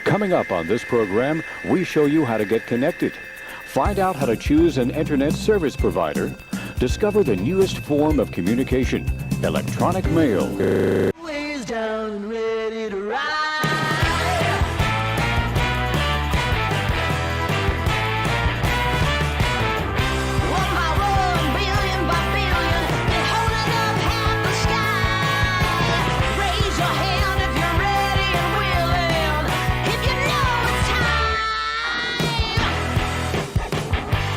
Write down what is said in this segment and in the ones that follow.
Coming up on this program, we show you how to get connected. Find out how to choose an internet service provider. Discover the newest form of communication, electronic mail. Ways down and ready to ride. One by one, billion by billion, they're holding up half the sky. Raise your hand if you're ready and willing, if you know it's time.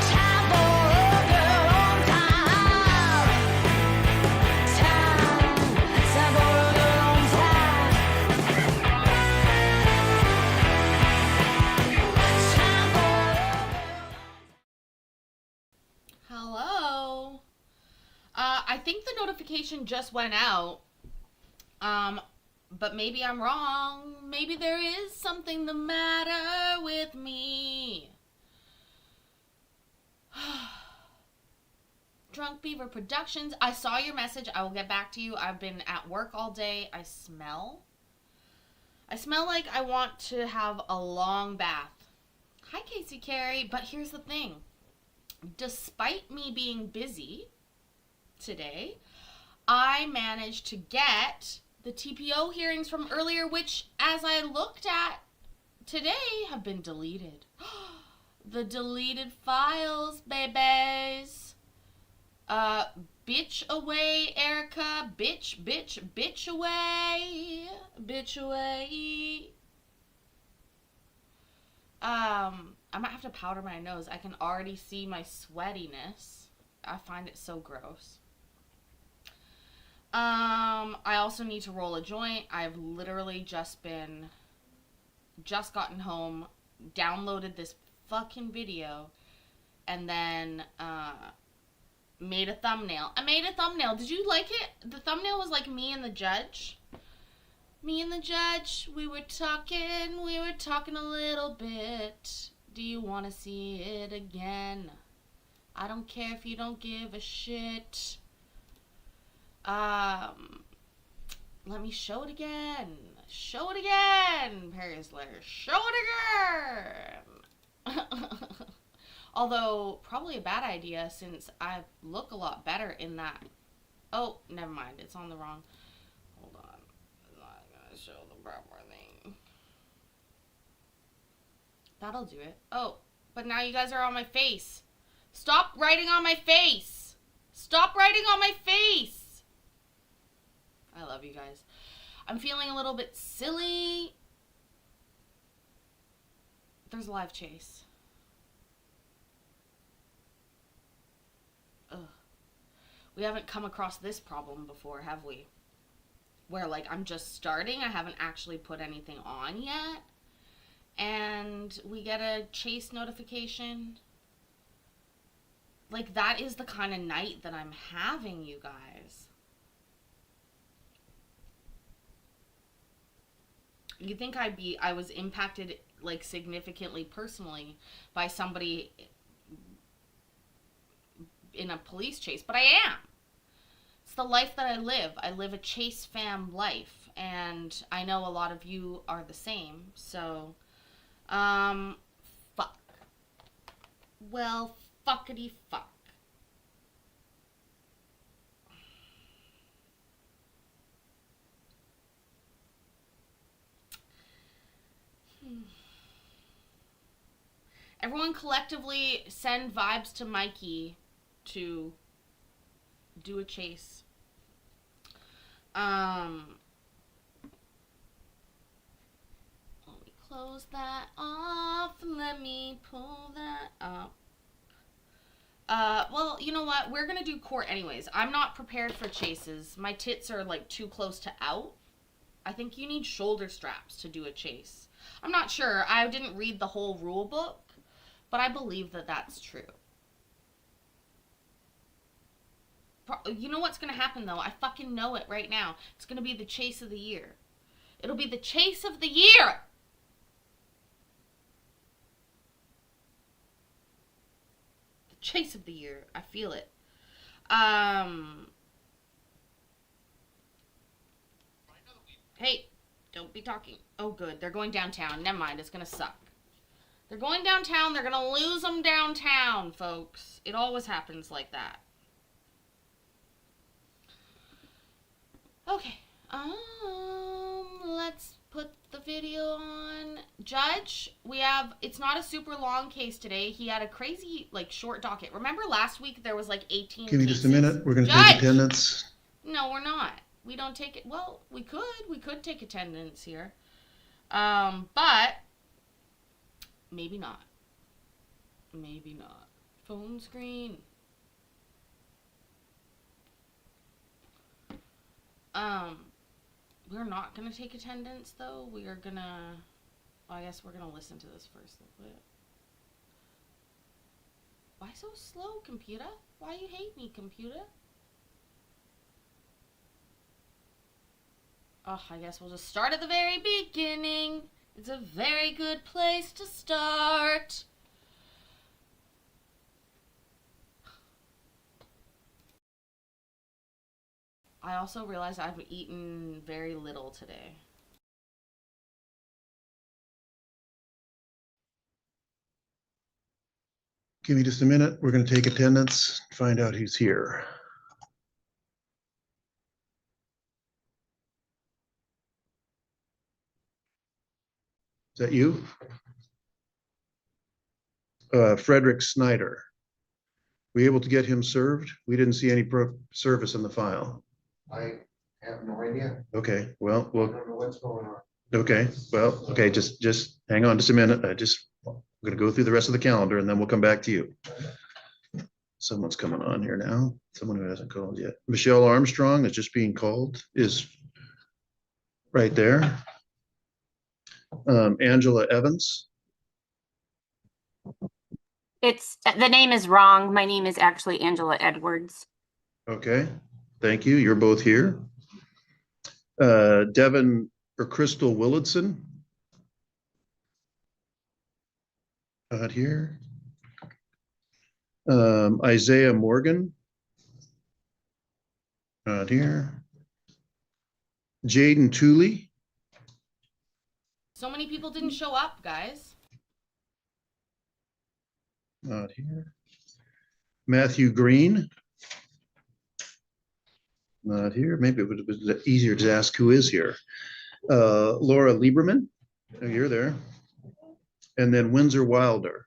Time for a girl on time. Time for a girl on time. Time for a Hello. I think the notification just went out. But maybe I'm wrong. Maybe there is something the matter with me. Drunk Beaver Productions. I saw your message. I will get back to you. I've been at work all day. I smell like I want to have a long bath. Hi, Casey Carey. But here's the thing. Despite me being busy today, I managed to get the TPO hearings from earlier, which, as I looked at today, have been deleted. The deleted files, babies. Bitch away, Erica. Bitch, bitch, bitch away. Bitch away. I might have to powder my nose. I can already see my sweatiness. I find it so gross. I also need to roll a joint. I've literally just gotten home, downloaded this fucking video, and then, made a thumbnail. I made a thumbnail. Did you like it? The thumbnail was like me and the judge. Me and the judge, we were talking a little bit. Do you want to see it again? I don't care if you don't give a shit. Let me show it again. Show it again, Paris Lair. Show it again. Although, probably a bad idea since I look a lot better in that. Oh, never mind. It's on the wrong. Hold on. I'm not going to show the proper thing. That'll do it. Oh, but now you guys are on my face. Stop writing on my face. Stop writing on my face. I love you guys. I'm feeling a little bit silly. There's a live chase. Ugh. We haven't come across this problem before, have we? Where, like, I'm just starting. I haven't actually put anything on yet. And we get a chase notification. Like, that is the kind of night that I'm having, you guys. You think I was impacted, like, significantly personally by somebody in a police chase, but I am. It's the life that I live. I live a chase fam life, and I know a lot of you are the same, so, fuck. Well, fuckity fuck. Everyone collectively send vibes to Mikey to do a chase. Let me close that off. Let me pull that up. Well, you know what? We're gonna do court anyways. I'm not prepared for chases. My tits are like too close to out. I think you need shoulder straps to do a chase. I'm not sure. I didn't read the whole rule book, but I believe that that's true. You know what's going to happen, though? I fucking know it right now. It's going to be the chase of the year. It'll be the chase of the year! The chase of the year. I feel it. Hey, Don't be talking. Oh, good. They're going downtown. Never mind. It's going to suck. They're going downtown. They're going to lose them downtown, folks. It always happens like that. Okay. Let's put the video on. Judge, it's not a super long case today. He had a crazy, short docket. Remember last week there was 18 Give me cases? just a minute. We're going to Judge! take attendance. No, we're not. We don't take it. Well, we could. We could take attendance here. But maybe not. Maybe not. Phone screen. We're not going to take attendance, though. We are going to... Well, I guess we're going to listen to this first a little bit. Why so slow, computer? Why you hate me, computer? Oh, I guess we'll just start at the very beginning. It's a very good place to start. I also realized I've eaten very little today. Give me just a minute. We're going to take attendance, find out who's here. Is that you? Frederick Snyder. Were you able to get him served? We didn't see any service in the file. I have no idea. Okay, well, I don't know what's going on. okay, just hang on just a minute. I'm gonna go through the rest of the calendar and then we'll come back to you. Someone's coming on here now. Someone who hasn't called yet. Michelle Armstrong is just being called, is right there. Angela Evans. The name is wrong. My name is actually Angela Edwards. Okay, thank you. You're both here. Devin or Crystal Willardson. Not here. Isaiah Morgan. Not here. Jaden Tooley. So many people didn't show up, guys. Not here. Matthew Green. Not here. Maybe it would be easier to ask who is here. Laura Lieberman. Oh, you're there. And then Windsor Wilder.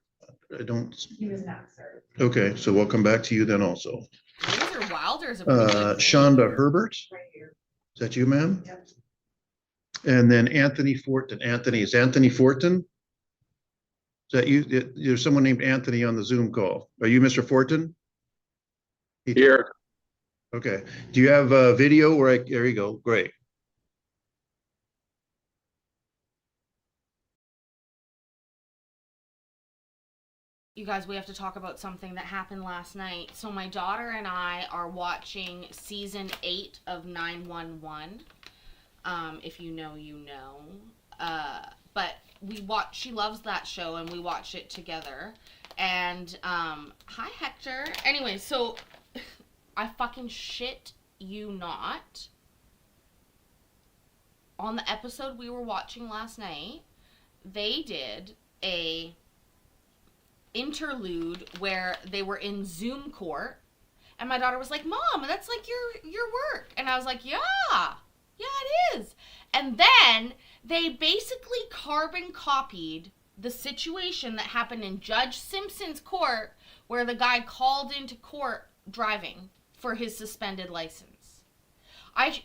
He was not served. Okay, so we'll come back to you then also. Windsor Wilder is a pretty good name. Shonda Herbert. Right here. Is that you, ma'am? Yep. And then Anthony Fortin. Is Anthony Fortin? Is that you? There's someone named Anthony on the Zoom call. Are you Mr. Fortin? Here. Okay. Do you have a video where there you go. Great. You guys, we have to talk about something that happened last night. So my daughter and I are watching season 8 of 911. If you know, you know. But she loves that show and we watch it together. And, hi Hector. Anyway, so I fucking shit you not. On the episode we were watching last night, they did a interlude where they were in Zoom court and my daughter was like, Mom, that's like your work. And I was like, yeah, it is. And then they basically carbon copied the situation that happened in Judge Simpson's court where the guy called into court driving for his suspended license.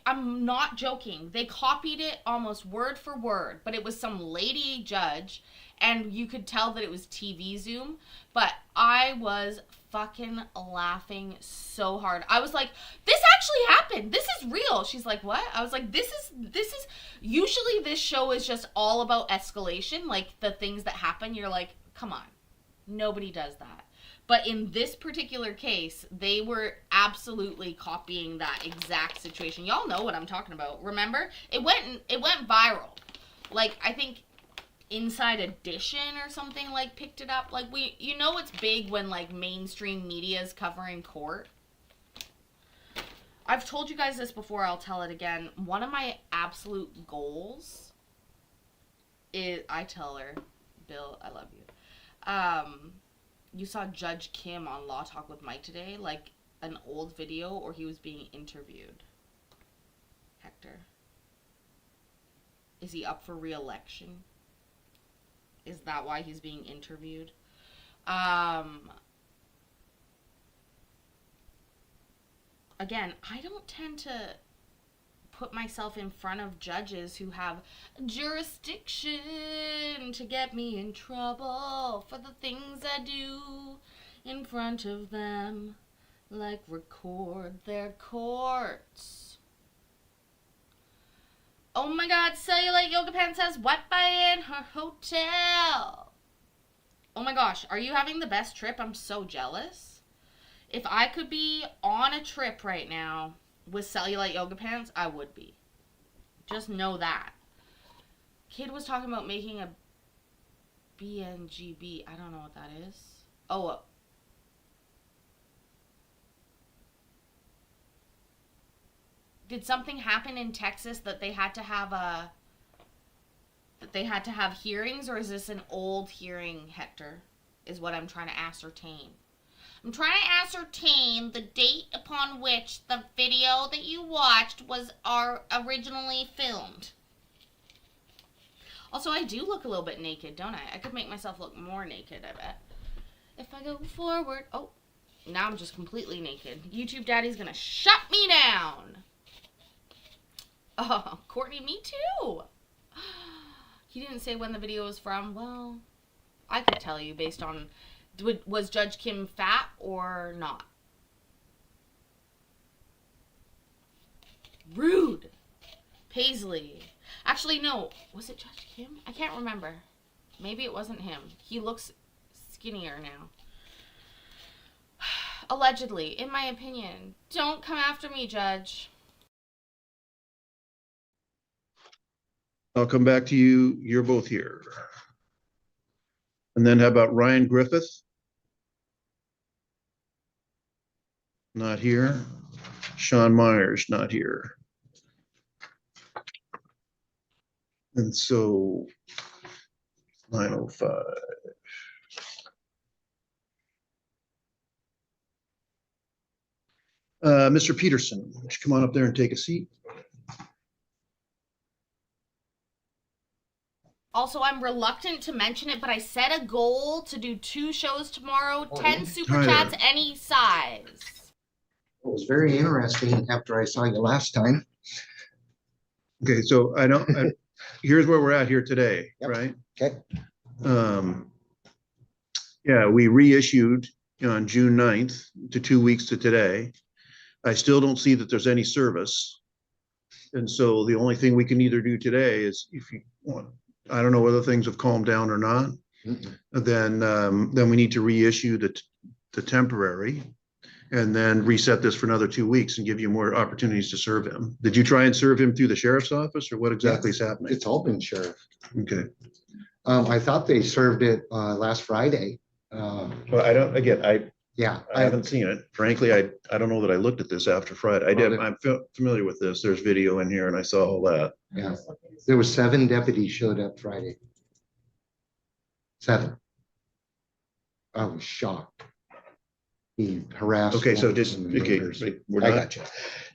I'm not joking. They copied it almost word for word, but it was some lady judge, and you could tell that it was TV Zoom, but I was fucking laughing so hard. I was like, this actually happened. This is real. She's like, what? I was like, this is, usually this show is just all about escalation, like the things that happen. You're like, come on. Nobody does that. But in this particular case, they were absolutely copying that exact situation. Y'all know what I'm talking about. Remember? It went viral. Like, I think Inside Edition or something picked it up. It's big when mainstream media is covering court. I've told you guys this before, I'll tell it again. One of my absolute goals I tell her, Bill, I love you. You saw Judge Kim on Law Talk with Mike today, like an old video, or he was being interviewed. Hector, is he up for re-election? Is that why he's being interviewed? Again, I don't tend to put myself in front of judges who have jurisdiction to get me in trouble for the things I do in front of them, like record their courts. Oh my god, Cellulite Yoga Pants has Wi-Fi in her hotel. Oh my gosh, are you having the best trip? I'm so jealous. If I could be on a trip right now with Cellulite Yoga Pants, I would be. Just know that. Kid was talking about making a BNGB. I don't know what that is. Oh, did something happen in Texas that they had to have hearings, or is this an old hearing, Hector? Is what I'm trying to ascertain. I'm trying to ascertain the date upon which the video that you watched was originally filmed. Also, I do look a little bit naked, don't I? I could make myself look more naked, I bet. If I go forward... Oh, now I'm just completely naked. YouTube Daddy's gonna shut me down. Oh, Courtney, me too. He didn't say when the video was from. Well, I could tell you based on... Was Judge Kim fat or not? Rude. Paisley. Actually, no. Was it Judge Kim? I can't remember. Maybe it wasn't him. He looks skinnier now. Allegedly, in my opinion. Don't come after me, Judge. I'll come back to you. You're both here. And then how about Ryan Griffith? Not here. Sean Myers, not here. And so 9:05. Mr. Peterson, would you come on up there and take a seat? Also, I'm reluctant to mention it, but I set a goal to do 2 shows tomorrow, 10 super chats any size. It was very interesting after I saw you last time. Okay, so here's where we're at here today, Yep. right? Okay. Yeah, we reissued on June 9th to 2 weeks to today. I still don't see that there's any service. And so the only thing we can either do today is, if you want, I don't know whether things have calmed down or not, then we need to reissue the temporary and then reset this for another 2 weeks and give you more opportunities to serve him. Did you try and serve him through the sheriff's office, or what exactly is happening? It's all been sheriff. Okay. I thought they served it last Friday. Well, I haven't seen it. Frankly, I don't know that I looked at this after Friday. I'm familiar with this. There's video in here and I saw all that. Yeah, there were 7 deputies showed up Friday. 7. I was shocked. He harassed. Okay, so just, okay, I got you.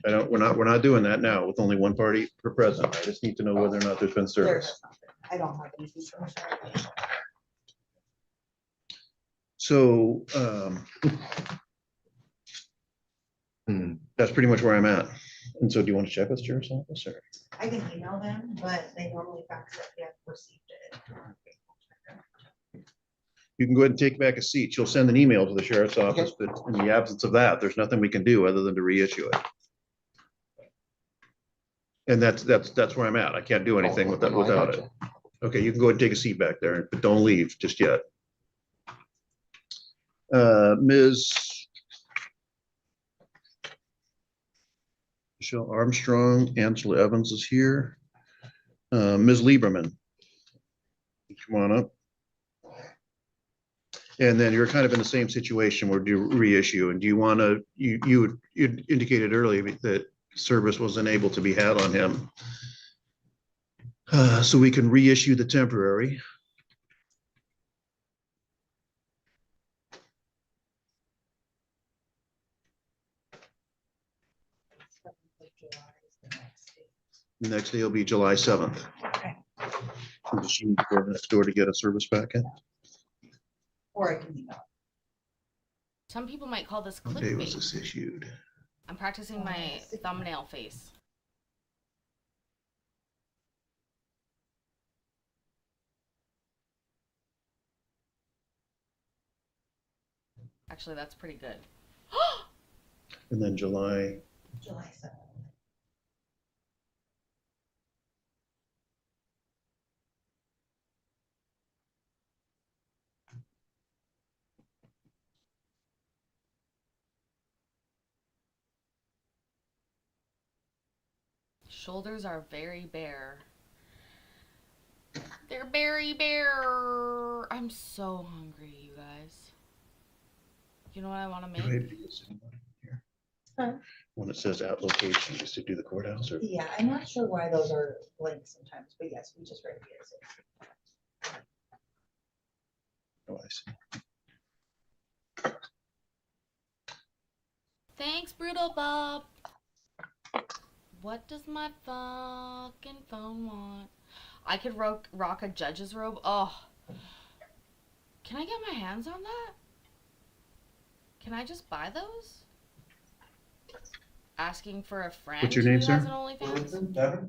we're not doing that now with only one party per present. I just need to know whether or not there's been service. I don't have any features. So, that's pretty much where I'm at. And so do you want to check with sheriff's office, or? I can email them, but they normally fax it, they have received it. You can go ahead and take back a seat. She'll send an email to the sheriff's office, but in the absence of that, there's nothing we can do other than to reissue it. And that's where I'm at. I can't do anything with that without it. Okay, you can go ahead and take a seat back there, but don't leave just yet. Ms. Michelle Armstrong, Angela Evans is here. Ms. Lieberman, come on up. And then you're kind of in the same situation where do reissue, and do you want to, you indicated earlier that service wasn't able to be had on him. So we can reissue the temporary. The next day will be July 7th. Okay. Does she need to go next door to get a service packet? Or I can email. Some people might call this What day was clickbait. this issued? I'm practicing my thumbnail face. Actually, that's pretty good. And then July, July 7th. Shoulders are very bare. They're very bare. I'm so hungry, you guys. You know what I want to do I make? have to get someone here? Huh? When it says at location, just to do the courthouse or? Yeah, I'm not sure why those are blank sometimes, but yes, we just read it. Oh, I see. Thanks, Brutal Bob. What does my fucking phone want? I could rock a judge's robe. Oh. Can I get my hands on that? Can I just buy those? Asking for a friend What's your name, who has sir? an OnlyFans?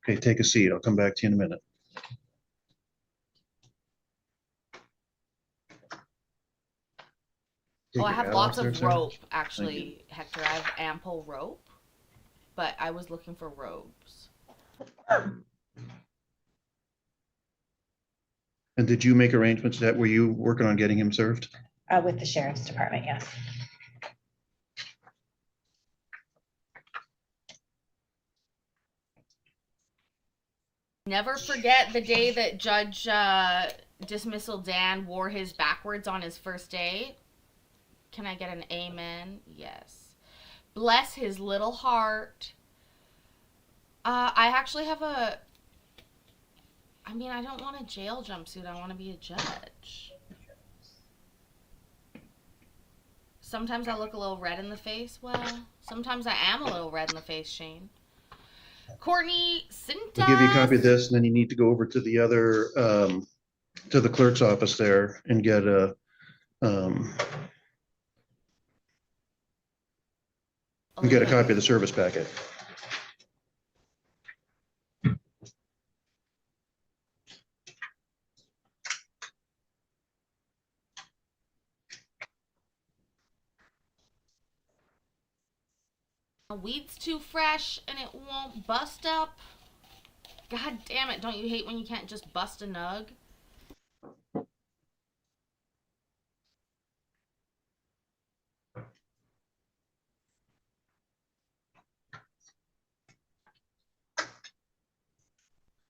Okay, take a seat. I'll come back to you in a minute. Oh, Take I your have hat lots off there, of sir. rope, actually, Hector. I have ample rope, but I was looking for robes. And did you make arrangements that, were you working on getting him served? With the sheriff's department, yes. Never forget the day that Judge Dismissal Dan wore his backwards on his first day. Can I get an amen? Yes. Bless his little heart. I actually have a... I mean, I don't want a jail jumpsuit. I want to be a judge. Sometimes I look a little red in the face. Well, sometimes I am a little red in the face, Shane. Courtney Sintas. I'll give you a copy of this, and then you need to go over to the other, to the clerk's office there and get a, get a copy of the service packet. Weed's too fresh and it won't bust up. God damn it, don't you hate when you can't just bust a nug?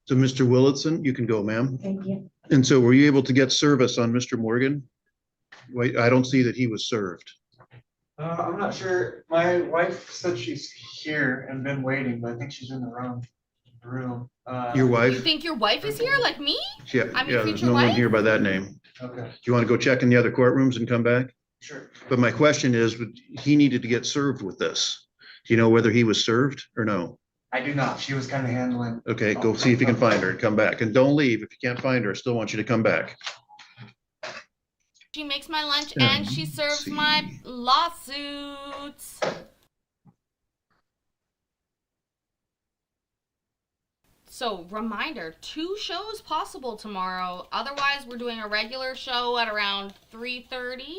So Mr. Willitson, you can go, ma'am. Thank you. And so were you able to get service on Mr. Morgan? Wait, I don't see that he was served. I'm not sure. My wife said she's here and been waiting, but I think she's in the wrong room. Your You wife? think your wife is here like me? Yeah, I'm your yeah, there's future no one wife? here by that name. Okay, Do you want to go check in the other courtrooms and come back? sure. But my question is, he needed to get served with this. Do you know whether he was served or no? I do not. She was kind of handling. Okay, go see if you can find her and come back. And don't leave. If you can't find her, I still want you to come back. She makes my lunch and she serves my see. lawsuits. So, reminder, 2 shows possible tomorrow. Otherwise, we're doing a regular show at around 3:30.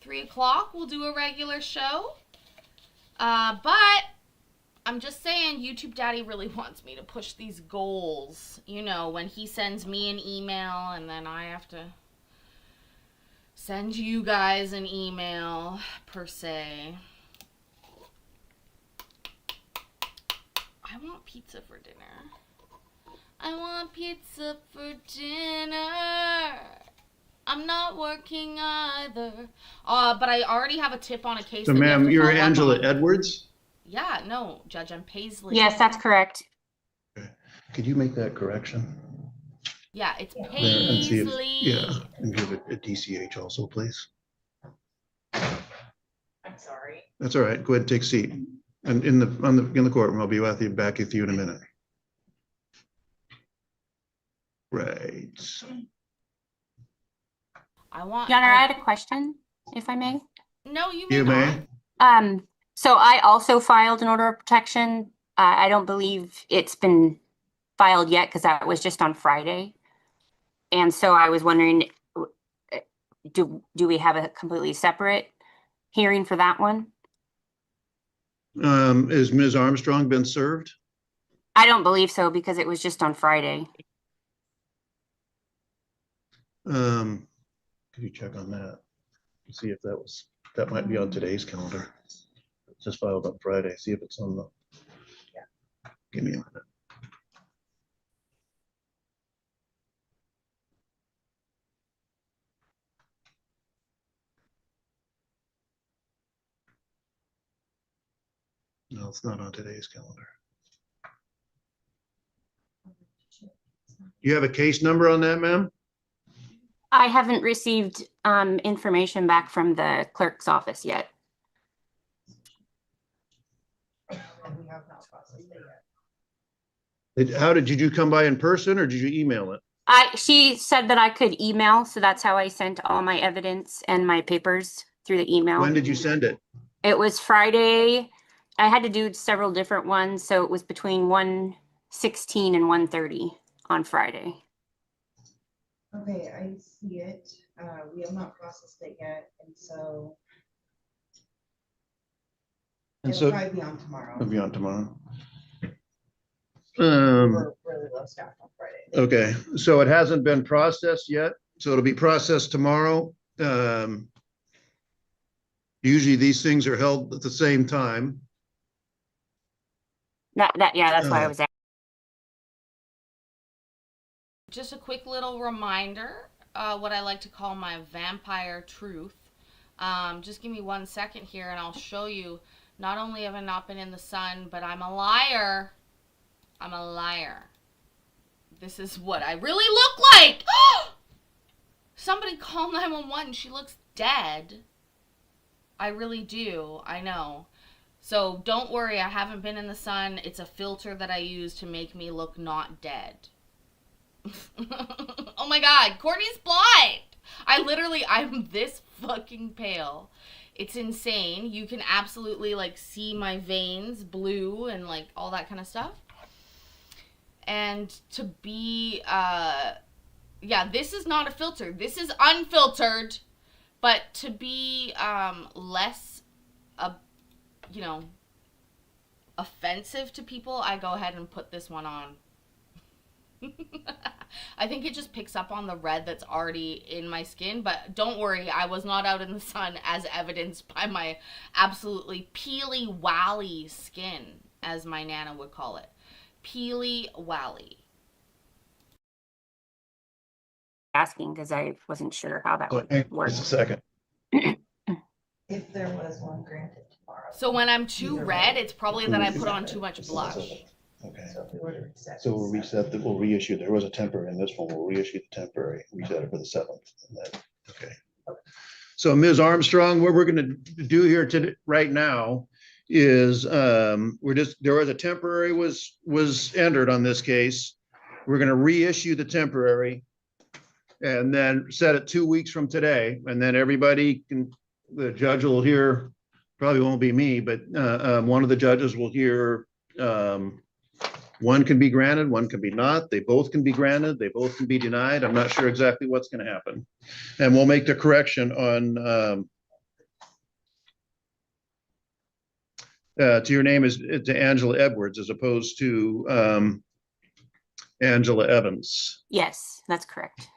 3 o'clock, we'll do a regular show. But I'm just saying, YouTube Daddy really wants me to push these goals. You know, when he sends me an email and then I have to send you guys an email, per se. I want pizza for dinner. I want pizza for dinner. I'm not working either. But I already have a tip on a case. So that we have ma'am, to you're follow up Angela on. Edwards? Yeah, no, Judge, I'm Paisley. Yes, that's correct. Could you make that correction? Yeah, it's There and see if, yeah, Paisley. and give it a DCH also, please. I'm sorry. That's all right. Go ahead and take a seat. And in the courtroom, I'll be back with you in a minute. Right. I want. Your Honor, I had a question, if I may. No, you may You not. may. So I also filed an order of protection. I don't believe it's been filed yet because that was just on Friday. And so I was wondering, do we have a completely separate hearing for that one? Is Ms. Armstrong been served? I don't believe so because it was just on Friday. Could you check on that? See if that might be on today's calendar. It's just filed on Friday. See if it's on the. Yeah. Give me a minute. No, it's not on today's calendar. You have a case number on that, ma'am? I haven't received information back from the clerk's office yet. We have not processed it yet. How did you come by in person or did you email it? She said that I could email, so that's how I sent all my evidence and my papers through the email. When did you send it? It was Friday. I had to do several different ones, so it was between 1:16 and 1:30 on Friday. Okay, I see it. We have not processed it yet, and so it'll probably be on tomorrow. It'll be on tomorrow. We're really low staff on Friday. Okay, so it hasn't been processed yet, so it'll be processed tomorrow. Usually these things are held at the same time. Yeah, that's why I was asking. Just a quick little reminder, what I like to call my vampire truth. Just give me 1 second here and I'll show you. Not only have I not been in the sun, but I'm a liar. I'm a liar. This is what I really look like. Somebody call 911. She looks dead. I really do. I know. So don't worry. I haven't been in the sun. It's a filter that I use to make me look not dead. Oh my God. Courtney's blind. I'm this fucking pale. It's insane. You can absolutely like see my veins blue and like all that kind of stuff. And to be, yeah, this is not a filter. This is unfiltered. But to be less, offensive to people, I go ahead and put this one on. I think it just picks up on the red that's already in my skin. But don't worry, I was not out in the sun, as evidenced by my absolutely peely-wally skin, as my Nana would call it. Peely-wally. Asking because I wasn't sure how that would work. Just a second. If there was one granted tomorrow. So when I'm too red, it's probably that I put on too much blush. Okay. So if we were to reset. So we'll reset that, we'll reissue. There was a temporary in this one. We'll reissue the temporary, reset it for the 7th. Okay. So Ms. Armstrong, what we're going to do here today, right now, is there was a temporary was entered on this case. We're going to reissue the temporary and then set it 2 weeks from today. And then the judge will hear, probably won't be me, but one of the judges will hear, one can be granted, one can be not. They both can be granted. They both can be denied. I'm not sure exactly what's going to happen. And we'll make the correction on to your name is to Angela Edwards as opposed to Angela Evans. Yes, that's correct.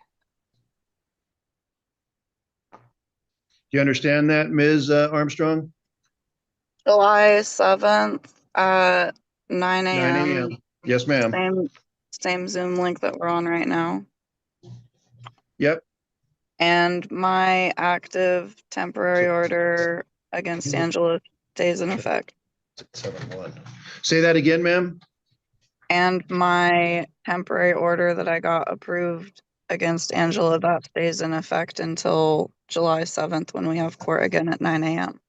Do you understand that, Ms. Armstrong? July 7th at 9 9 a.m. a.m. Yes, ma'am. Same Zoom link that we're on right now. Yep. And my active temporary order against Angela stays in effect. 671. Say that again, ma'am. And my temporary order that I got approved against Angela, that stays in effect until July 7th when we have court again at 9 a.m.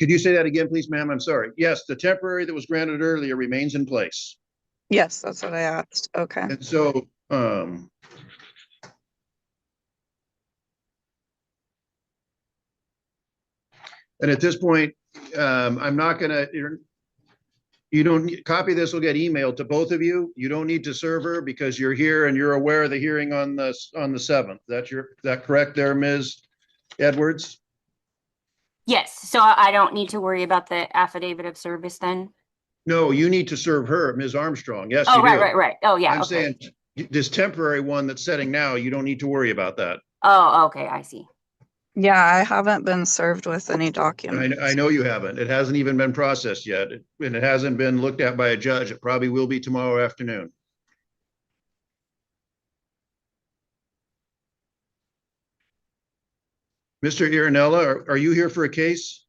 Could you say that again, please, ma'am? I'm sorry. Yes, the temporary that was granted earlier remains in place. Yes, that's what I asked. Okay. And so, and at this point, I'm not gonna, you don't, copy this will get emailed to both of you. You don't need to serve her because you're here and you're aware of the hearing on the 7th. Is that correct there, Ms. Edwards? Yes, so I don't need to worry about the affidavit of service then? No, you need to serve her, Ms. Armstrong. Yes, Oh, you right, do. right, right. Oh, yeah, I'm okay. saying this temporary one that's setting now, you don't need to worry about that. Oh, okay, I see. Yeah, I haven't been served with any documents. I know you haven't. It hasn't even been processed yet, and it hasn't been looked at by a judge. It probably will be tomorrow afternoon. Mr. Irinella, are you here for a case?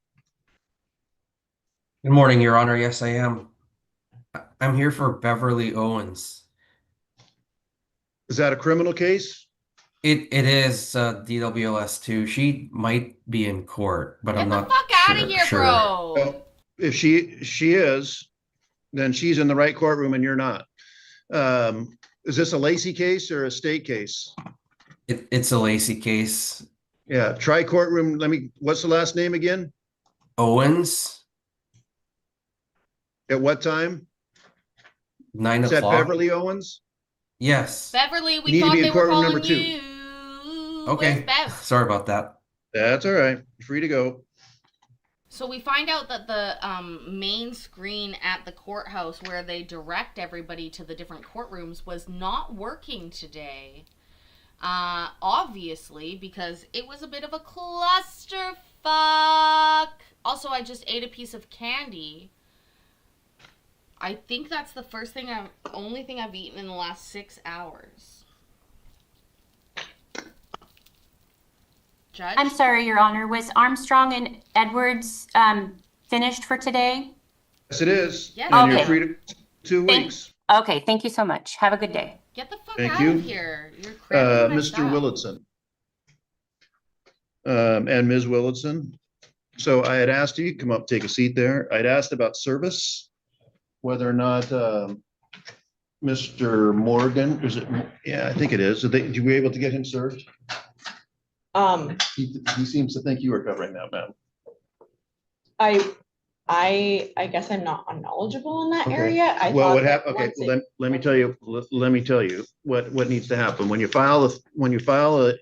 Good morning, Your Honor. Yes, I am. I'm here for Beverly Owens. Is that a criminal case? It is DWS 2. She might be in court, but I'm Get the not fuck out of here, sure. bro. Well, if she is, then she's in the right courtroom and you're not. Is this a Lacey case or a state case? It's a Lacey case. Yeah, try courtroom. What's the last name again? Owens, At what time? 9 Is that o'clock. Beverly Owens? Yes. Beverly, You we need to thought be in they were courtroom calling number 2. you. Okay. Where's Bev? Sorry about that. That's all right. Free to go. So we find out that the main screen at the courthouse where they direct everybody to the different courtrooms was not working today. Obviously, because it was a bit of a clusterfuck. Also, I just ate a piece of candy. I think that's the only thing I've eaten in the last 6 hours. Judge? I'm sorry, Your Honor. Was Armstrong and Edwards finished for today? Yes, it is. Yes. And Okay. you're free to 2 weeks. Okay, thank you so much. Have a good day. Get the fuck Thank out you. of here. You're cramping my Mr. style. Willitson. And Ms. Willitson. So I had asked you, come up, take a seat there. I'd asked about service, whether or not Mr. Morgan, is it? Yeah, I think it is. Did you were able to get him served? He seems to think you were covering that, ma'am. I guess I'm not unknowledgeable in that Okay. area. Well, what happened? Okay, well, then, let me tell you what needs to happen. When you file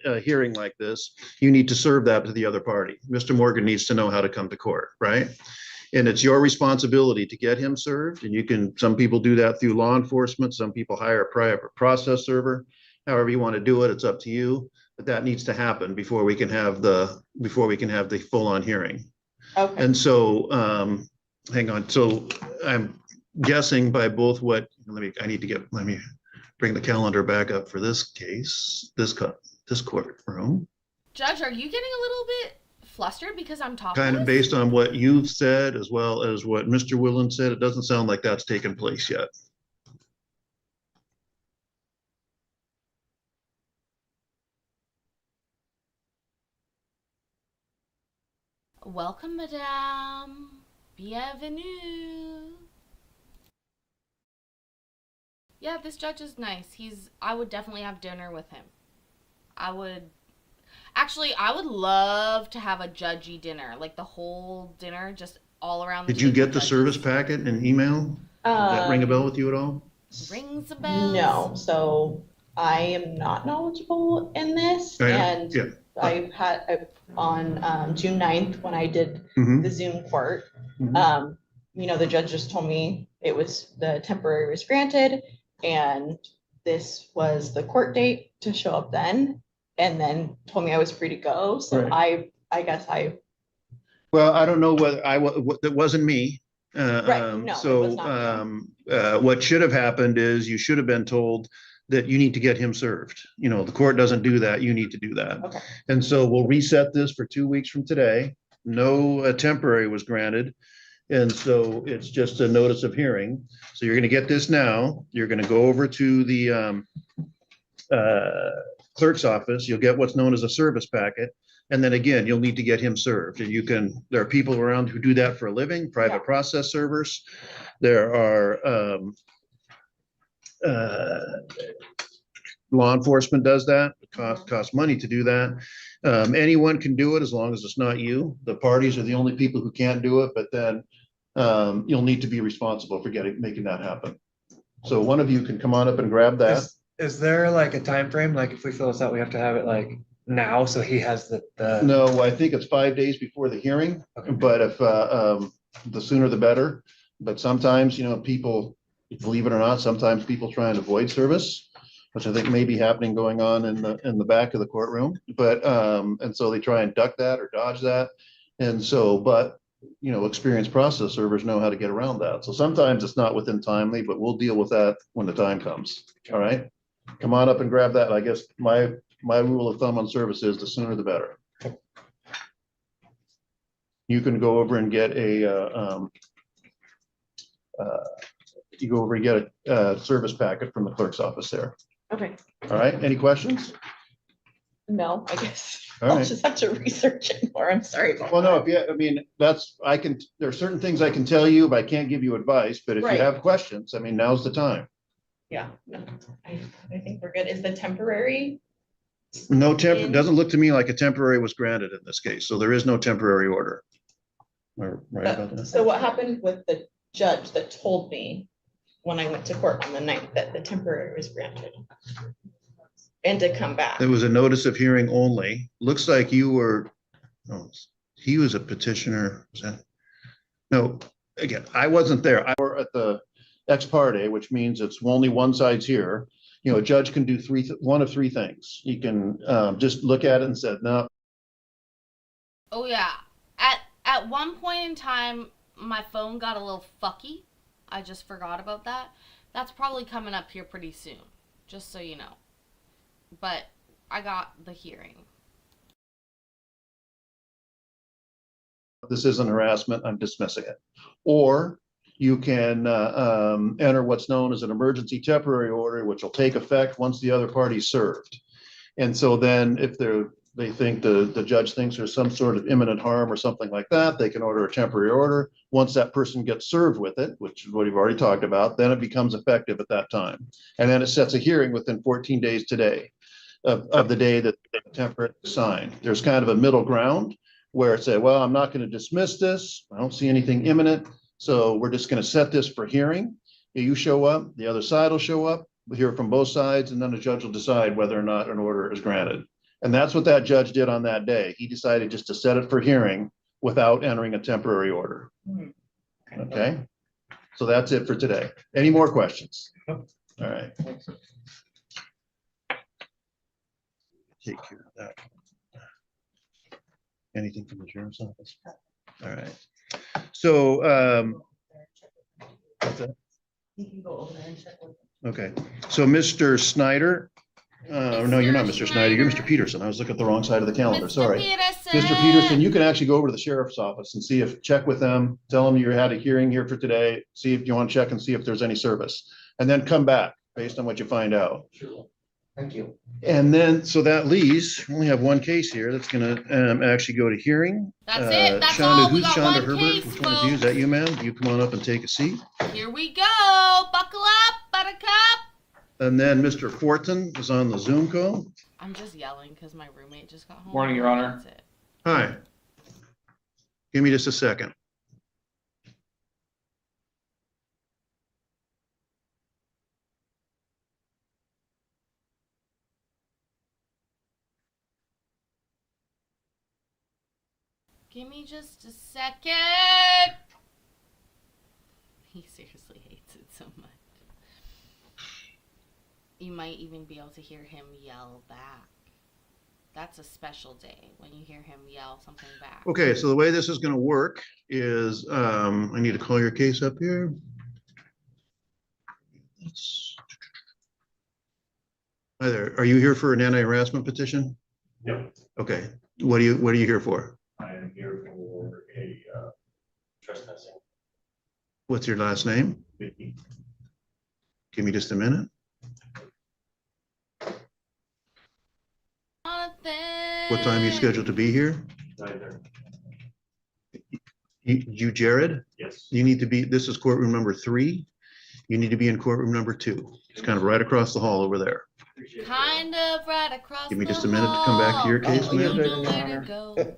a hearing like this, you need to serve that to the other party. Mr. Morgan needs to know how to come to court, right? And it's your responsibility to get him served. And some people do that through law enforcement. Some people hire a private process server. However you want to do it, it's up to you. But that needs to happen before we can have the full-on hearing. Okay. And so, hang on. So I'm guessing by both let me bring the calendar back up for this case, this courtroom. Judge, are you getting a little bit flustered because I'm talking? Kind of based on what you've said, as well as what Mr. Willen said, it doesn't sound like that's taken place yet. Welcome, madame. Bienvenue. Yeah, this judge is nice. I would definitely have dinner with him. I would love to have a judgy dinner, like the whole dinner, just all around. Did you get the service packet and email? Did that ring a bell with you at all? Rings a bell. No, so I am not knowledgeable in this, and Yeah. I've had on June 9th when I did Mhm. the Zoom court. Mhm. The judge just told me the temporary was granted, and this was the court date to show up then, and then told me I was free to go. So Right. I guess I. Well, I don't know whether that wasn't me. Right, no, it was not What should have happened is you should have been told that you need to get him served. The court doesn't do that. You need to do that. Okay. And so we'll reset this for 2 weeks from today. No temporary was granted. And so it's just a notice of hearing. So you're gonna get this now. You're gonna go over to the clerk's office. You'll get what's known as a service packet. And then again, you'll need to get him served. And you can, there are people around who do that for a living, private process servers. There are law enforcement does that. It costs money to do that. Anyone can do it as long as it's not you. The parties are the only people who can't do it, but then you'll need to be responsible for making that happen. So one of you can come on up and grab that. Is there like a time frame? Like if we fill this out, we have to have it like now, so he has the. No, I think it's 5 days before the hearing, but if the sooner the better. But sometimes, you know, people, believe it or not, sometimes people try and avoid service, which I think may be happening going on in the back of the courtroom. But and so they try and duck that or dodge that. And so, but you know, experienced process servers know how to get around that. So sometimes it's not within timely, but we'll deal with that when the time comes. All right. Come on up and grab that. I guess my rule of thumb on service is the sooner the better. You can go over and get a you go over and get a service packet from the clerk's office there. Okay. All right. Any questions? No, I guess All I'll right. just have to research it more. I'm sorry about Well, no, that. if you, I mean, there are certain things I can tell you, but I can't give you advice. But if you Right. have questions, I mean, now's the time. Yeah, no, I think we're good. Is the temporary? No it doesn't look to me like a temporary was granted in this case. So there is no temporary order. Right about that? So what happened with the judge that told me when I went to court on the night that the temporary was granted? And to come back? It was a notice of hearing only. Looks like you were, oh, he was a petitioner. Was that? No, again, I wasn't there. I were at the ex parte, which means it's only one side's here. You know, a judge can do one of three things. He can just look at it and said, no. Oh yeah. At one point in time, my phone got a little fucky. I just forgot about that. That's probably coming up here pretty soon, just so you know. But I got the hearing. This isn't harassment, I'm dismissing it. Or you can enter what's known as an emergency temporary order, which will take effect once the other party's served. And so then if they think the judge thinks there's some sort of imminent harm or something like that, they can order a temporary order. Once that person gets served with it, which is what you've already talked about, then it becomes effective at that time. And then it sets a hearing within 14 days today of the day that the temporary is signed. There's kind of a middle ground where it said, well, I'm not going to dismiss this. I don't see anything imminent. So we're just going to set this for hearing. You show up, the other side will show up. We'll hear from both sides, and then the judge will decide whether or not an order is granted. And that's what that judge did on that day. He decided just to set it for hearing without entering a temporary order. Okay. So that's it for today. Any more questions? All right. Take care of that. Anything from the sheriff's office? All right. So, what's that? You can go over there and check with them. Okay, so Mr. Snyder, no, you're not Mr. Snyder, you're Mr. Peterson. I was looking at the wrong side of the calendar, sorry. Mr. Peterson, you can actually go over to the sheriff's office and see if, check with them, tell them you had a hearing here for today, see if you want to check and see if there's any service, and then come back based on what you find out. Sure. Thank you. And then, so that leaves, we only have one case here that's gonna actually go to hearing. That's it. That's Shonda, all. We who's got Shonda one Herbert? case, Which one is you? Is that you, ma'am? You come on up and take a seat. Here we go. Buckle up, buttercup. And then Mr. Fortin is on the Zoom call. I'm just yelling because my roommate just got home. Morning, Your Honor. That's it. Hi. Give me just a second. Give me just a second. He seriously hates it so much. You might even be able to hear him yell back. That's a special day when you hear him yell something back. Okay, so the way this is going to work is I need to call your case up here. Hi there. Are you here for an anti-harassment petition? Yep. Okay. What are you here for? I am here for a trespassing What's your last name? Give me just a minute. What time are you scheduled to be here? You, Jared? Yes. You need to be, this is courtroom number 3. You need to be in courtroom number 2. It's kind of right across the hall over there. Kind of right across Give me the just a minute to come back to your hall. case, You ma'am. know where to go.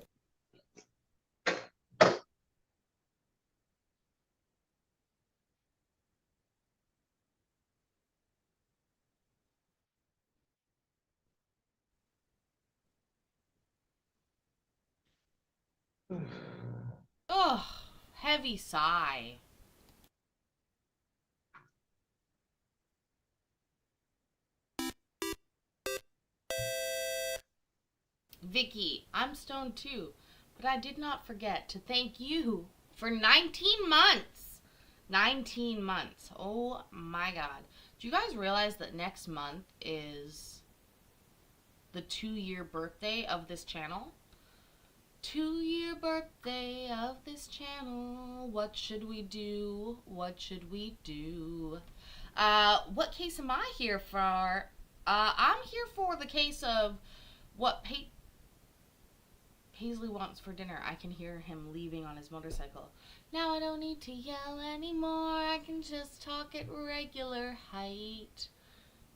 Ugh, heavy sigh. Vicky, I'm stoned too, but I did not forget to thank you for 19 months. 19 months. Oh my god. Do you guys realize that next month is the 2-year birthday of this channel? 2-year birthday of this channel. What should we do? What should we do? What case am I here for? I'm here for the case of what Paisley wants for dinner. I can hear him leaving on his motorcycle. Now I don't need to yell anymore. I can just talk at regular height.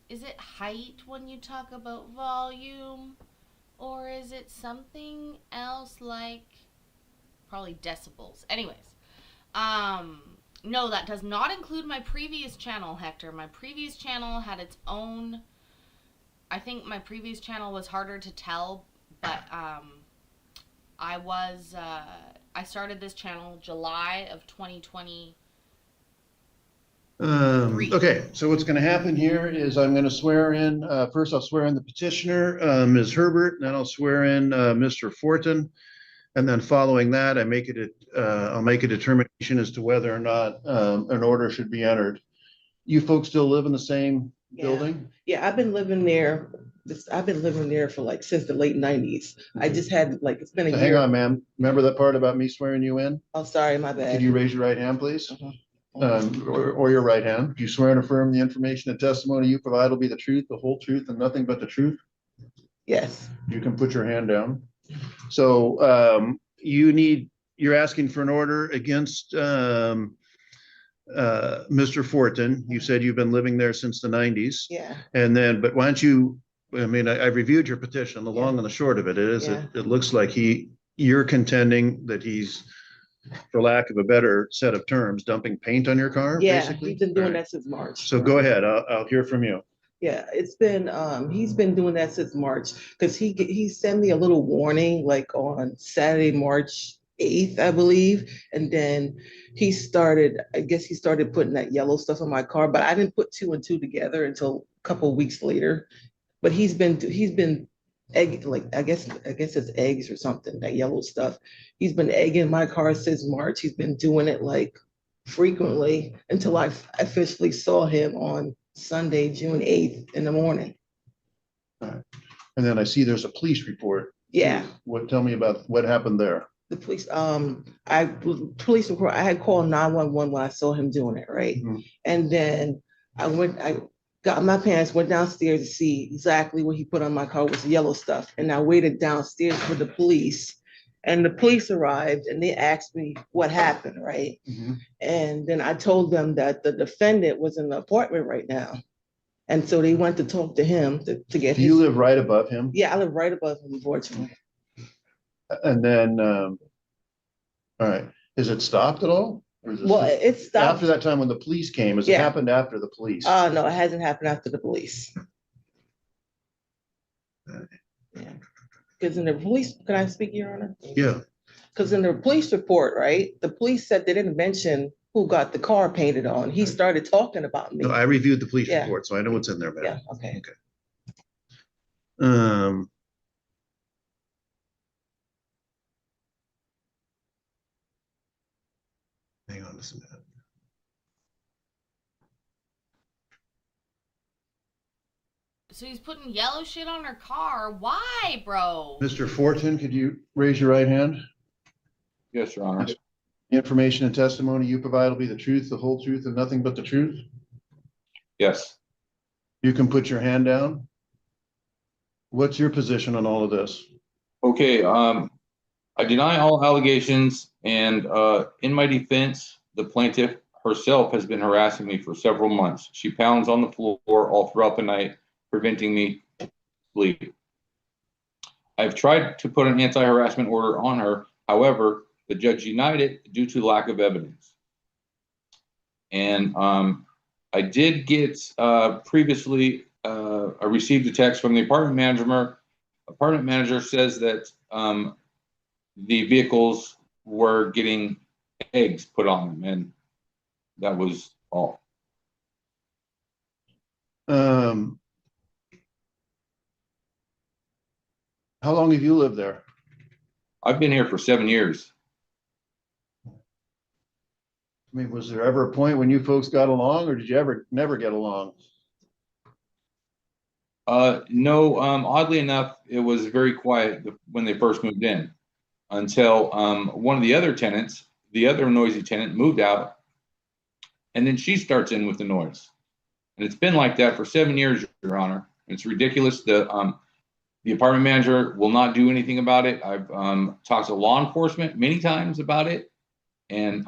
Is it height when you talk about volume? Or is it something else like probably decibels? Anyways, no, that does not include my previous channel, Hector. My previous channel had its own, I think my previous channel was harder to tell, but I started this channel July of 2020. Okay, so what's going to happen here is I'm going to swear in, first I'll swear in the petitioner, Ms. Herbert, and then I'll swear in Mr. Fortin. And then following that, I'll make a determination as to whether or not an order should be entered. You folks still live in the same building? Yeah, I've been living there. I've been living there for like since the late 90s. I just had like it's been a So year. hang on, ma'am. Remember that part about me swearing you in? Oh, sorry, my bad. Could you raise your right hand, please? Or your right hand. Do you swear and affirm the information and testimony you provide will be the truth, the whole truth, and nothing but the truth? Yes. You can put your hand down. So you're asking for an order against Mr. Fortin. You said you've been living there since the 90s. Yeah. And then, but why don't you, I mean, I reviewed your petition. The long and the short of it is, it looks like you're contending that he's, for lack of a better set of terms, dumping paint on your car, Yeah, basically? he's been doing that since March. So go ahead, I'll hear from you. Yeah, it's been he's been doing that since March because he sent me a little warning like on Saturday, March 8th, I believe. And then I guess he started putting that yellow stuff on my car, but I didn't put 2 and 2 together until a couple of weeks later. But he's been egg, like I guess it's eggs or something, that yellow stuff. He's been egging my car since March. He's been doing it like frequently until I officially saw him on Sunday, June 8th in the morning. All right. And then I see there's a police report. Yeah. Tell me about what happened there. The police, police report, I had called 911 when I saw him doing it, right? Mm-hmm. And then I got my parents, went downstairs to see exactly what he put on my car was yellow stuff. And I waited downstairs for the police. And the police arrived and they asked me what happened, right? Mm-hmm. And then I told them that the defendant was in the apartment right now. And so they went to talk to him to get Do you live right above him? Yeah, I live right above him, unfortunately. And then, all right, is it stopped at all? Or is Well, it stopped. After that time when the police came, has it Yeah. happened after the police? No, it hasn't happened after the police. Yeah. Because in the police, can I speak, Your Honor? Yeah. Because in the police report, right, the police said they didn't mention who got the car painted on. He started talking about me. No, I reviewed the police Yeah. report, so I know what's in there, man. Yeah, okay. Okay. Hang on just a minute. So he's putting yellow shit on her car. Why, bro? Mr. Fortin, could you raise your right hand? Yes, Your Honor. Information and testimony you provide will be the truth, the whole truth, and nothing but the truth? Yes. You can put your hand down. What's your position on all of this? Okay, I deny all allegations, and in my defense, the plaintiff herself has been harassing me for several months. She pounds on the floor all throughout the night, preventing me sleep. I've tried to put an anti-harassment order on her. However, the judge denied it due to lack of evidence. And I did get previously, I received a text from the apartment manager. Apartment manager says that the vehicles were getting eggs put on them, and that was all. How long have you lived there? I've been here for 7 years. I mean, was there ever a point when you folks got along, or did you ever never get along? No, oddly enough, it was very quiet when they first moved in until one of the other tenants, the other noisy tenant, moved out, and then she starts in with the noise. And it's been like that for 7 years, Your Honor. It's ridiculous. The apartment manager will not do anything about it. I've talked to law enforcement many times about it, and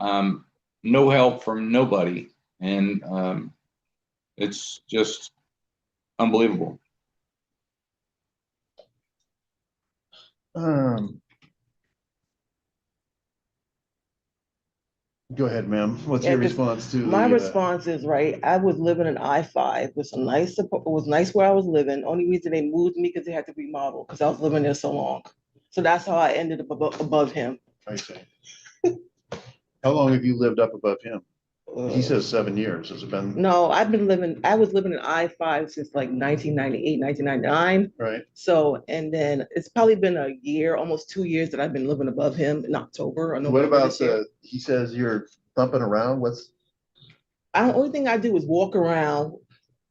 no help from nobody. And it's just unbelievable. Go ahead, ma'am. What's your response to my the, response is, right, I was living in I-5 with some nice, it was nice where I was living. Only reason they moved me because they had to remodel, because I was living there so long. So that's how I ended up above him. I see. How long have you lived up above him? He says 7 years. Has it been? No, I was living in I-5 since like 1998, 1999. Right. So, and then it's probably been a year, almost 2 years that I've been living above him in October or November. What about he says you're thumping around? The only thing I do is walk around,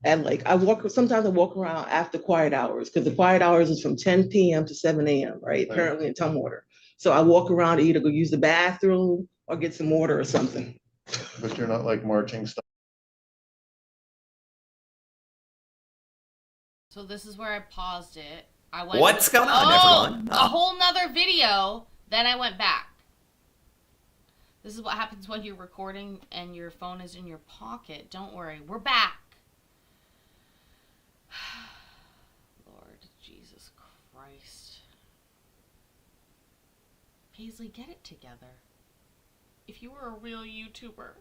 and like sometimes I walk around after quiet hours, because the quiet hours is from 10 p.m. to 7 a.m., right? Apparently in Tumwater. So I walk around to either go use the bathroom or get some water or something. But you're not like marching stuff. So this is where I paused it. I went. What's going on, everyone? A whole nother video. Then I went back. This is what happens when you're recording and your phone is in your pocket. Don't worry, we're back. Lord Jesus Christ. Paisley, get it together. If you were a real YouTuber.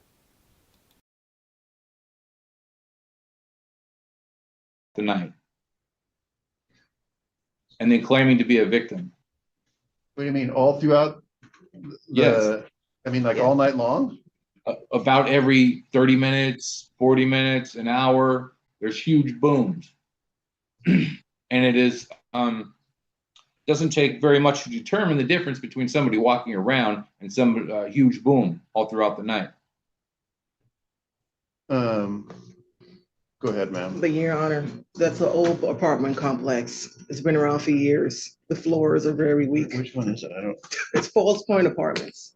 Tonight. And then claiming to be a victim. What do you mean, all throughout? Yes. I mean, like all night long? About every 30 minutes, 40 minutes, an hour, there's huge booms. And it is doesn't take very much to determine the difference between somebody walking around and some huge boom all throughout the night. Go ahead, ma'am. But Your Honor, that's an old apartment complex. It's been around for years. The floors are very weak. Which one is it? I don't. It's Falls Point Apartments.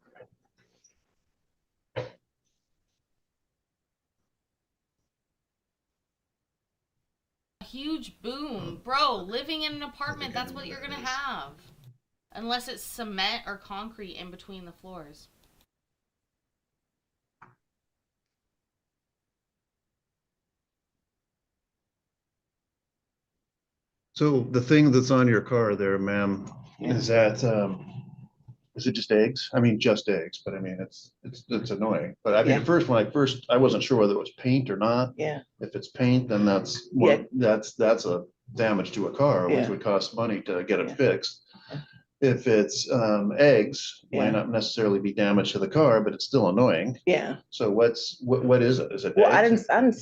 A huge boom. Bro, living in an apartment, that's what you're gonna have. Unless it's cement or concrete in between the floors. So the thing that's on your car there, ma'am, is that, is it just eggs? I mean, just eggs, but I mean, it's annoying. But I mean, at first, I wasn't sure whether it was paint or not. Yeah. If it's paint, then that's a damage to a car, which would cost money to get it fixed. If it's eggs, might not necessarily be damage to the car, but it's still annoying. Yeah. So what is it? Is it Well, eggs? I've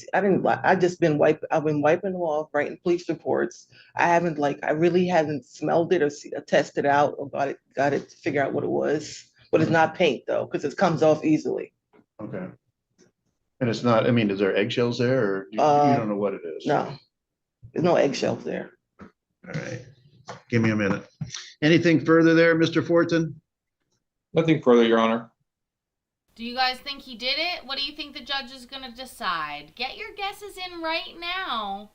been wiping them off, writing police reports. I really haven't smelled it or tested out or got it to figure out what it was. But it's not paint though, because it comes off easily. Okay. And it's not, I mean, is there eggshells there, or you don't know what it is? No, there's no eggshells there. All right. Give me a minute. Anything further there, Mr. Fortin? Nothing further, Your Honor. Do you guys think he did it? What do you think the judge is going to decide? Get your guesses in right now.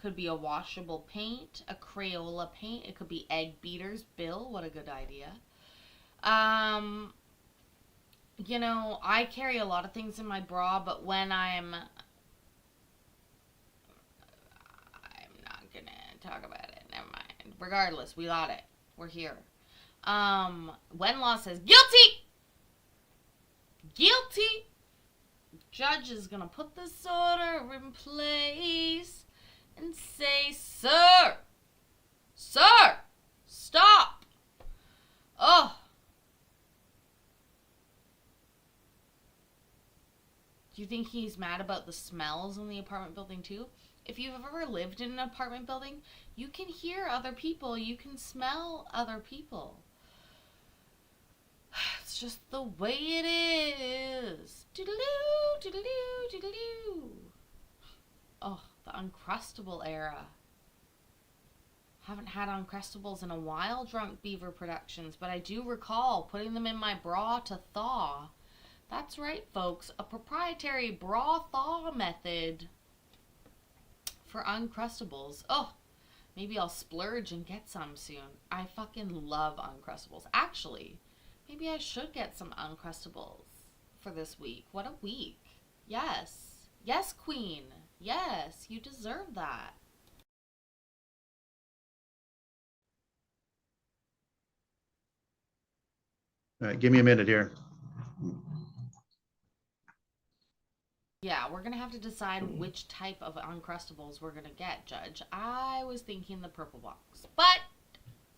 Could be a washable paint, a Crayola paint. It could be egg beaters. Bill, what a good idea. You know, I carry a lot of things in my bra, but when I'm not gonna talk about it. Never mind. Regardless, we got it. We're here. Wenlaw says guilty. Guilty. Judge is gonna put this order in place and say, sir, stop. Oh. Do you think he's mad about the smells in the apartment building too? If you've ever lived in an apartment building, you can hear other people. You can smell other people. It's just the way it is. Doodaloo, doodaloo, doodaloo. Oh, the Uncrustable era. Haven't had Uncrustables in a while, Drunk Beaver Productions, but I do recall putting them in my bra to thaw. That's right, folks. A proprietary bra thaw method for Uncrustables. Oh, maybe I'll splurge and get some soon. I fucking love Uncrustables. Actually, maybe I should get some Uncrustables for this week. What a week. Yes. Yes, Queen. Yes, you deserve that. All right, give me a minute here. Yeah, we're gonna have to decide which type of Uncrustables we're gonna get, Judge. I was thinking the purple box, but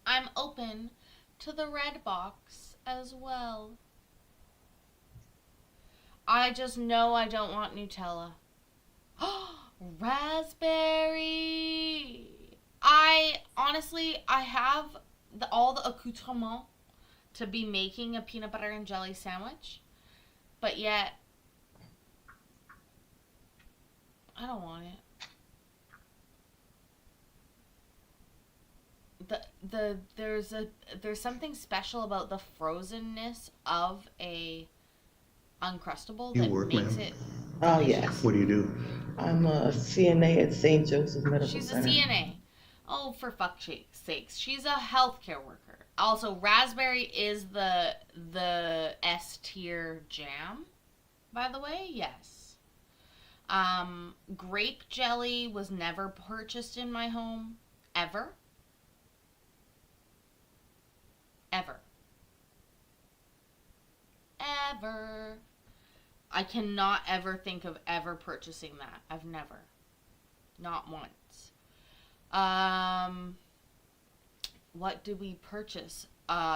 I'm open to the red box as well. I just know I don't want Nutella. Raspberry! I have all the accoutrements to be making a peanut butter and jelly sandwich, but yet I don't want it. There's something special about the frozenness of a Uncrustable You that work, makes ma'am? it Oh, delicious. yes. What do you do? I'm a CNA at St. Joseph Medical She's a Center. CNA. Oh, for fuck's sakes. She's a healthcare worker. Also, raspberry is the S tier jam, by the way. Yes. Grape jelly was never purchased in my home. Ever. Ever. Ever. I cannot ever think of ever purchasing that. I've never. Not once. What did we purchase?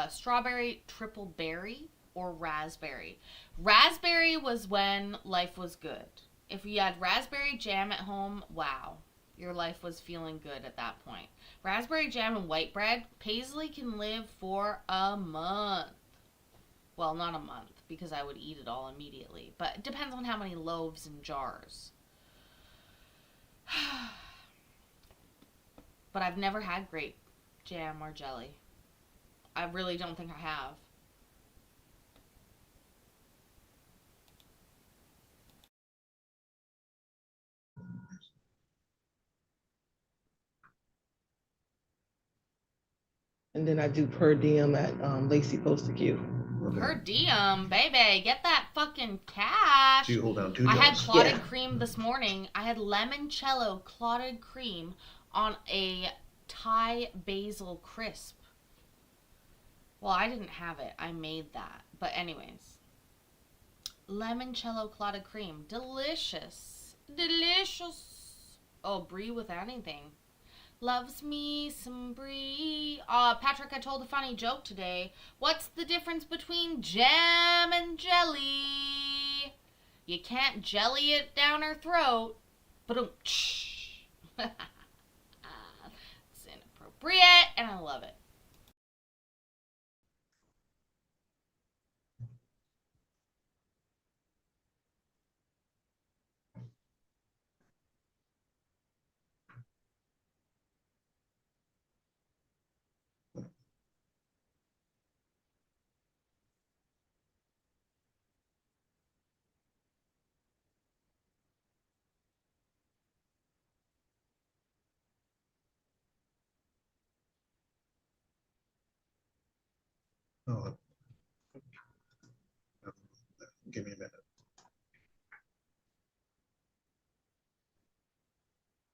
Strawberry triple berry or raspberry? Raspberry was when life was good. If you had raspberry jam at home, wow. Your life was feeling good at that point. Raspberry jam and white bread, Paisley can live for a month. Well, not a month, because I would eat it all immediately. But it depends on how many loaves and jars. But I've never had grape jam or jelly. I really don't think I have. And then I do per diem at Lacey Post Acute. Per diem, baby, get that fucking cash. So you hold down two I had jobs. clotted Yeah. cream this morning. I had limoncello clotted cream on a Thai basil crisp. Well, I didn't have it. I made that. But anyways. Limoncello clotted cream. Delicious. Delicious. Oh, brie with anything. Loves me some brie. Patrick, I told a funny joke today. What's the difference between jam and jelly? You can't jelly it down her throat. But it's inappropriate, and I love it. Oh, give me a minute.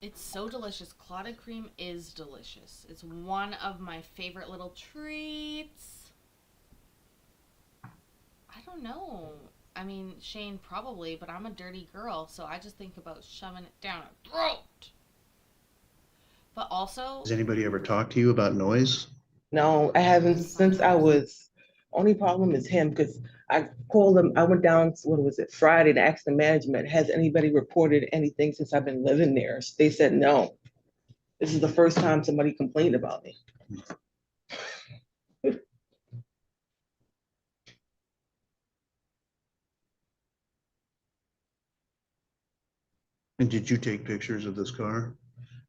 It's so delicious. Clotted cream is delicious. It's one of my favorite little treats. I don't know. I mean, Shane probably, but I'm a dirty girl, so I just think about shoving it down her throat. But also, Has anybody ever talked to you about noise? No, I haven't since I was, only problem is him, because I called him, I went down, what was it, Friday to ask the management, has anybody reported anything since I've been living there? They said no. This is the first time somebody complained about me. And did you take pictures of this car?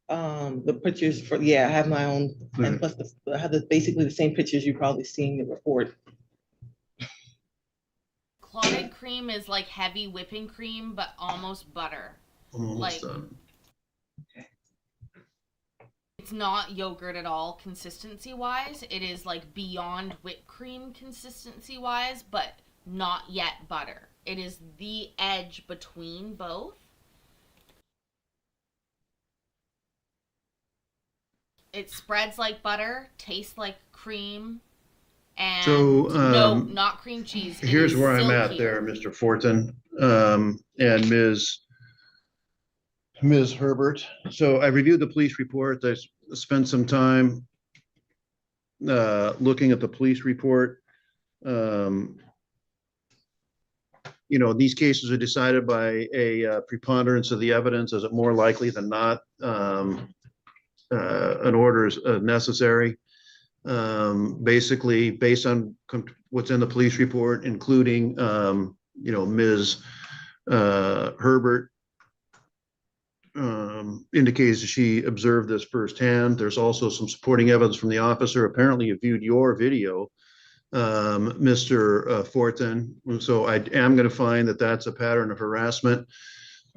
The pictures for, yeah, I have my own, Right. and plus I have basically the same pictures you probably seen in the report. clotted cream is like heavy whipping cream, but almost butter. Almost Like, done. it's not yogurt at all consistency wise. It is like beyond whipped cream consistency wise, but not yet butter. It is the edge between both. It spreads like butter, tastes like cream, and So, no, not cream cheese. It Here's is where I'm at silky. there, Mr. Fortin, and Ms. Herbert. So I reviewed the police report. I spent some time looking at the police report. You know, these cases are decided by a preponderance of the evidence. Is it more likely than not an order is necessary? Basically, based on what's in the police report, including, you know, Ms. Herbert indicates that she observed this firsthand. There's also some supporting evidence from the officer. Apparently, you viewed your video, Mr. Fortin. So I am going to find that that's a pattern of harassment.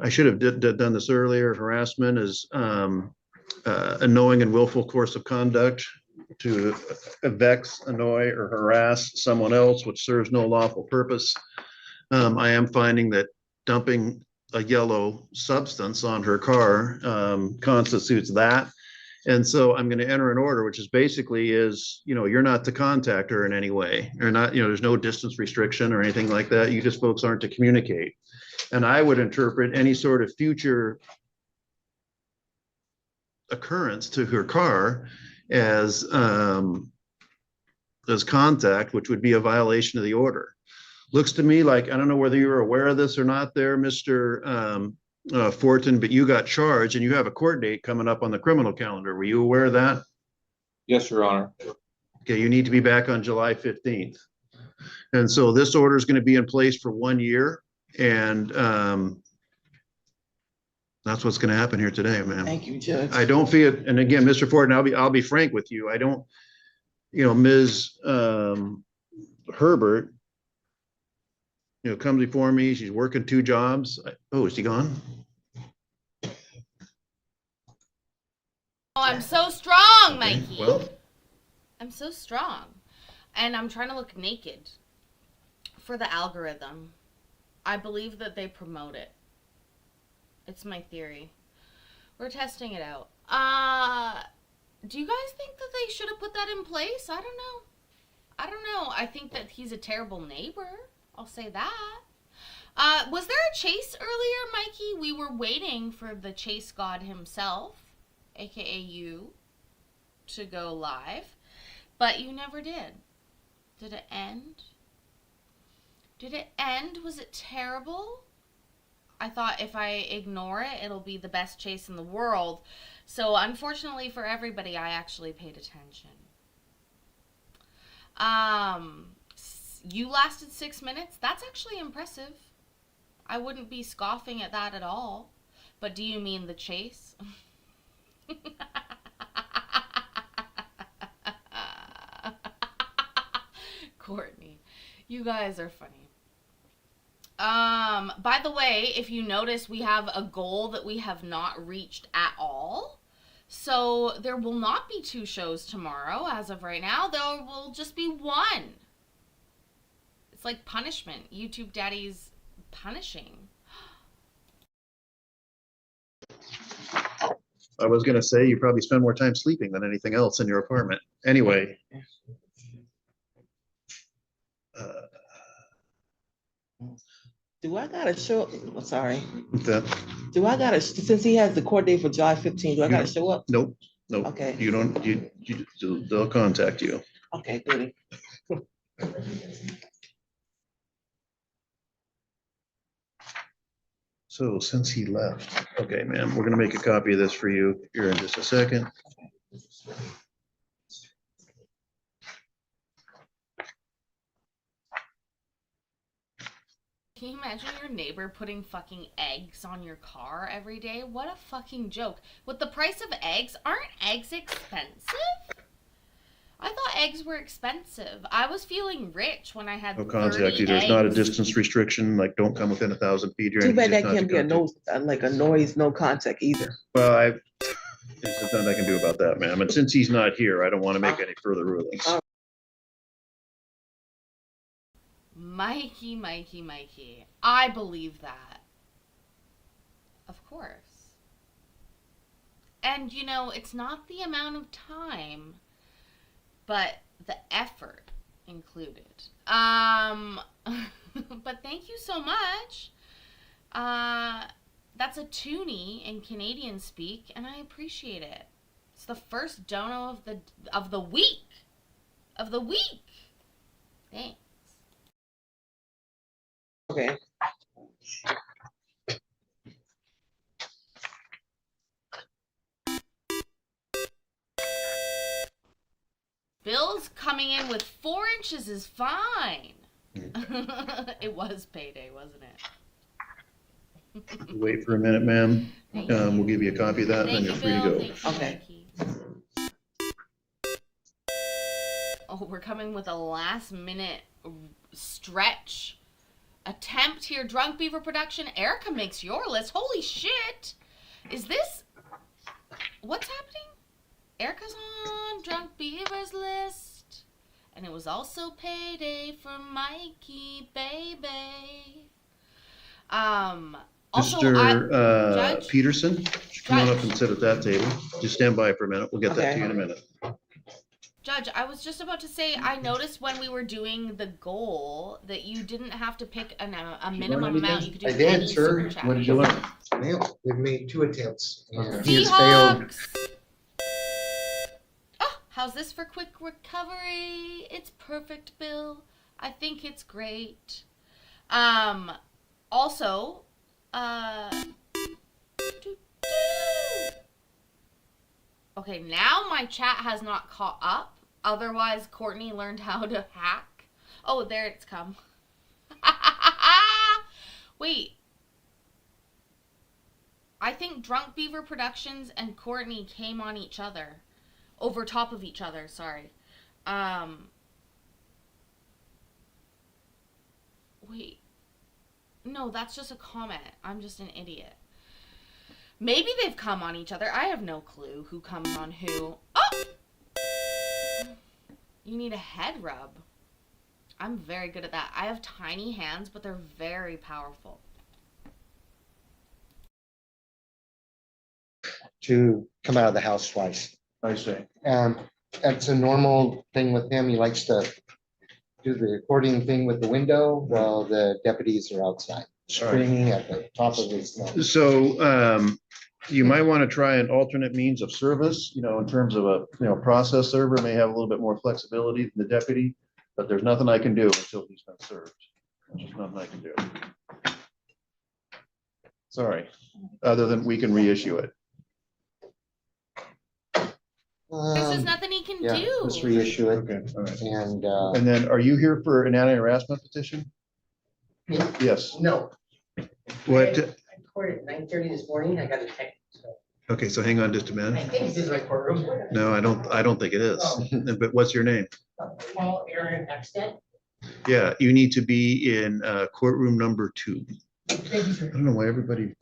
I should have done this earlier. Harassment is a knowing and willful course of conduct to vex, annoy, or harass someone else, which serves no lawful purpose. I am finding that dumping a yellow substance on her car constitutes that. And so I'm going to enter an order, which is basically is, you know, you're not to contact her in any way. You're not, you know, there's no distance restriction or anything like that. You just folks aren't to communicate. And I would interpret any sort of future occurrence to her car as contact, which would be a violation of the order. Looks to me like, I don't know whether you were aware of this or not there, Mr. Fortin, but you got charged and you have a court date coming up on the criminal calendar. Were you aware of that? Yes, Your Honor. Okay, you need to be back on July 15th. And so this order is going to be in place for 1 year. And that's what's going to happen here today, man. Thank you, Judge. I don't feel it. And again, Mr. Fortin, I'll be frank with you. I don't, you know, Ms. Herbert, you know, comes before me. She's working 2 jobs. Oh, is he gone? Oh, I'm so strong, Mikey. Well, I'm so strong. And I'm trying to look naked for the algorithm. I believe that they promote it. It's my theory. We're testing it out. Do you guys think that they should have put that in place? I don't know. I think that he's a terrible neighbor. I'll say that. Was there a chase earlier, Mikey? We were waiting for the chase god himself, aka you, to go live, but you never did. Did it end? Did it end? Was it terrible? I thought if I ignore it, it'll be the best chase in the world. So unfortunately for everybody, I actually paid attention. You lasted 6 minutes. That's actually impressive. I wouldn't be scoffing at that at all. But do you mean the chase? Courtney, you guys are funny. By the way, if you notice, we have a goal that we have not reached at all. So there will not be 2 shows tomorrow as of right now. There will just be 1. It's like punishment. YouTube daddy's punishing. I was gonna say, you probably spend more time sleeping than anything else in your apartment. Anyway. Do I gotta show, oh, sorry, That, do I gotta, since he has the court date for July 15th, do I gotta show up? nope, nope. Okay. You don't, they'll contact you. Okay, good. So since he left, okay, ma'am, we're gonna make a copy of this for you here in just a second. Can you imagine your neighbor putting fucking eggs on your car every day? What a fucking joke. With the price of eggs, aren't eggs expensive? I thought eggs were expensive. I was feeling rich when I had No 30 contact you. There's not a eggs. distance restriction, like don't come within 1,000 feet. or Too bad anything, that just not can't to be a contact. no, like a noise, no contact either. Well, there's nothing I can do about that, ma'am. And since he's not here, I don't want to make any further rulings. Mikey, Mikey, Mikey. I believe that. Of course. And you know, it's not the amount of time, but the effort included. But thank you so much. That's a toonie in Canadian speak, and I appreciate it. It's the first dono of the week. Of the week. Thanks. Okay. Bill's coming in with 4 inches is fine. It was payday, wasn't it? Wait for a minute, ma'am. Thank We'll give you a copy of that, and then Thank you're you, free to Bill. go. Thank you, Okay. Mikey. Oh, we're coming with a last minute stretch attempt here. Drunk Beaver production. Erica makes your list. Holy shit. Is this... What's happening? Erica's on Drunk Beaver's list. And it was also payday for Mikey, baby. Also, Mr. Judge? Peterson, come on up Judge. and sit at that table. Just stand by for a minute. We'll get that to you in a minute. Judge, I was just about to say, I noticed when we were doing the goal that you didn't have to pick a minimum amount. You could do I any did, sir. super chat. What did you learn? Well, we've made 2 attempts. He has failed. Seahawks! Oh, how's this for quick recovery? It's perfect, Bill. I think it's great. Also, okay, now my chat has not caught up. Otherwise, Courtney learned how to hack. Oh, there it's come. Wait. I think Drunk Beaver Productions and Courtney came on each other. Over top of each other, sorry. Wait. No, that's just a comment. I'm just an idiot. Maybe they've come on each other. I have no clue who comes on who. Oh! You need a head rub. I'm very good at that. I have tiny hands, but they're very powerful. To come out of the house twice. I see. That's a normal thing with him. He likes to do the recording thing with the window while the deputies are outside, screaming at the top of his lungs. So, you might want to try an alternate means of service, you know, in terms of a, process server may have a little bit more flexibility than the deputy, but there's nothing I can do until he's been served. There's just nothing I can do. Sorry, other than we can reissue it. There's just nothing he can Yeah, do. let's reissue it. Okay, all right. And, And then, are you here for an anti-harassment petition? Yes. No. What, I recorded at 9:30 this morning. I got a text. So okay, so hang on just a I minute. think this is my courtroom. No, I don't think it is. But what's your name? Paul Aaron Extent. Yeah, you need to be in courtroom number 2. Thank you, I sir. don't know why everybody.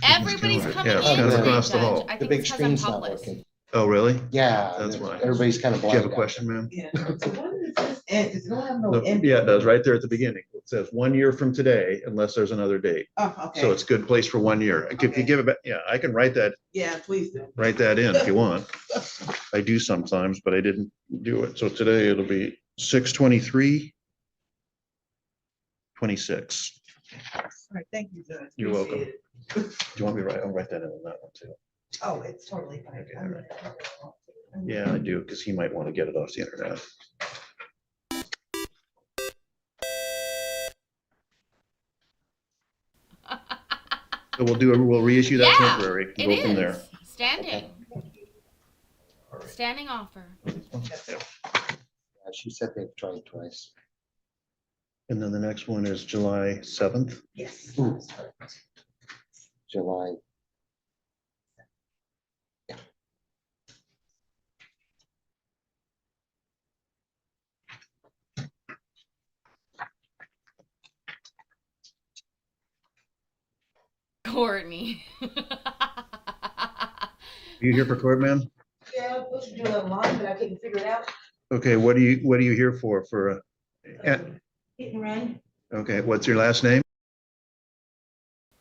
Everybody's coming Yeah, in it's kind of today, across the Judge. hall. I the think big it's because I'm screen's not topless. working. Oh, really? Yeah, That's why. everybody's kind of Do you have a blind. question, ma'am? Yeah. So when does this end? Does it don't have no No, end? yeah, it does, right there at the beginning. It says 1 year from today, unless there's another date. Oh, okay. So it's good place for 1 year. If you Okay. give it back, yeah, I can write that Yeah, please do. in if you want. I do sometimes, but I didn't do it. So today it'll be 6/23/26. All right, thank you, Judge. You're welcome. Appreciate it. Do you want me to write? I'll write that in on that one too. Oh, it's totally fine. Okay, all right. Yeah, I do, because he might want to get it off the internet. So we'll reissue that Yeah, temporary, it and go from there. is. Standing. Standing offer. Yeah, she said they've tried twice. And then the next one is July 7th. Yes. July. Courtney. You here for court, ma'am? Yeah, I was supposed to do it online, but I couldn't figure it out. Okay, what are you here for? Hit and run. Okay, what's your last name?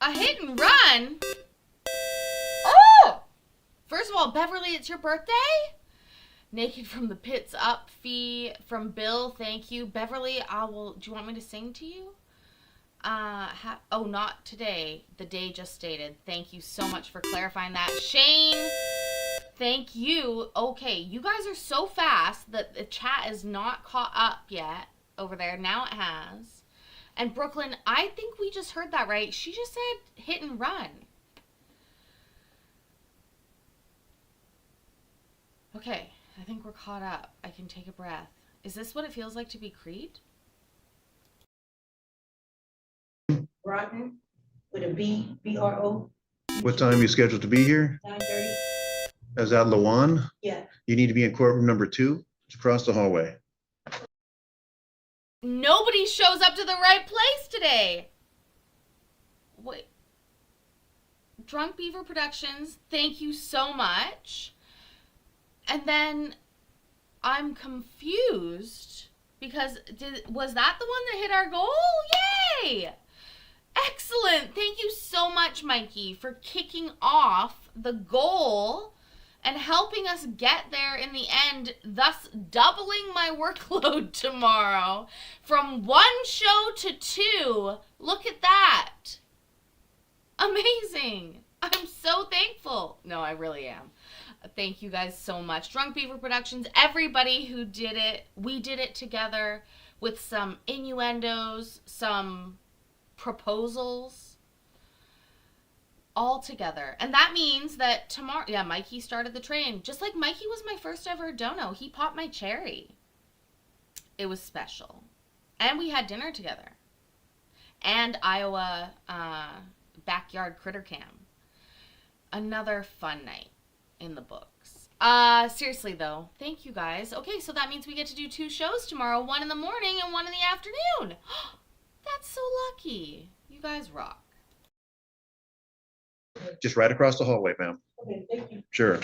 A hit and run? Oh! First of all, Beverly, it's your birthday? Naked from the Pits Up fee from Bill, thank you. Beverly, do you want me to sing to you? Oh, not today. The day just stated. Thank you so much for clarifying that. Shane, thank you. Okay, you guys are so fast that the chat is not caught up yet over there. Now it has. And Brooklyn, I think we just heard that right. She just said hit and run. Okay, I think we're caught up. I can take a breath. Is this what it feels like to be Creed? Broughton with a B, B-R-O, What time are you scheduled to be here? 9:30. Is that Lawan? Yeah. You need to be in courtroom number 2. It's across the hallway. Nobody shows up to the right place today. Wait. Drunk Beaver Productions, thank you so much. And then I'm confused because was that the one that hit our goal? Yay! Excellent. Thank you so much, Mikey, for kicking off the goal and helping us get there in the end, thus doubling my workload tomorrow from 1 show to 2. Look at that. Amazing. I'm so thankful. No, I really am. Thank you guys so much. Drunk Beaver Productions, everybody who did it. We did it together with some innuendos, some proposals, all together. And that means that tomorrow, yeah, Mikey started the train. Just like Mikey was my first ever dono. He popped my cherry. It was special. And we had dinner together. And Iowa backyard critter cam. Another fun night in the books. Seriously though, thank you guys. Okay, so that means we get to do 2 shows tomorrow, 1 in the morning and 1 in the afternoon. That's so lucky. You guys rock. Just right across the hallway, ma'am. Okay, thank you. Sure.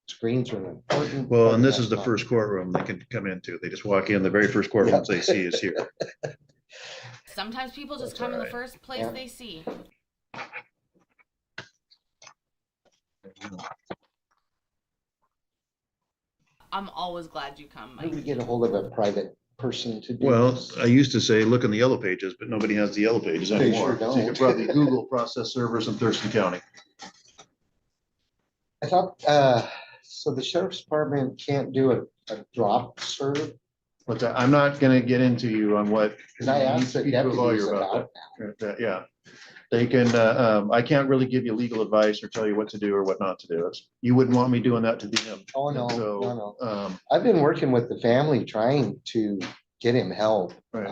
Screens are important. Well, and this is the first courtroom they can come into. They just walk in, the very first courtroom they see is here. Sometimes people just That's come in the alright. first place Yeah. they see. I'm always glad you come, How do we Mike. get a hold of a private person to do Well, this? I used to say, look in the yellow pages, but nobody has the yellow pages They anymore. sure So you don't. can probably Google process servers in Thurston County. I thought, so the sheriff's department can't do a drop serve? But I'm not gonna get into you on what. Because I asked the Speak to a lawyer deputies about that. Yeah, they can, I can't really give you legal advice or tell you what to do or what not to do. You wouldn't want me doing that to them. Oh, no, So, no, no. um, I've been working with the family trying to get him help. Right.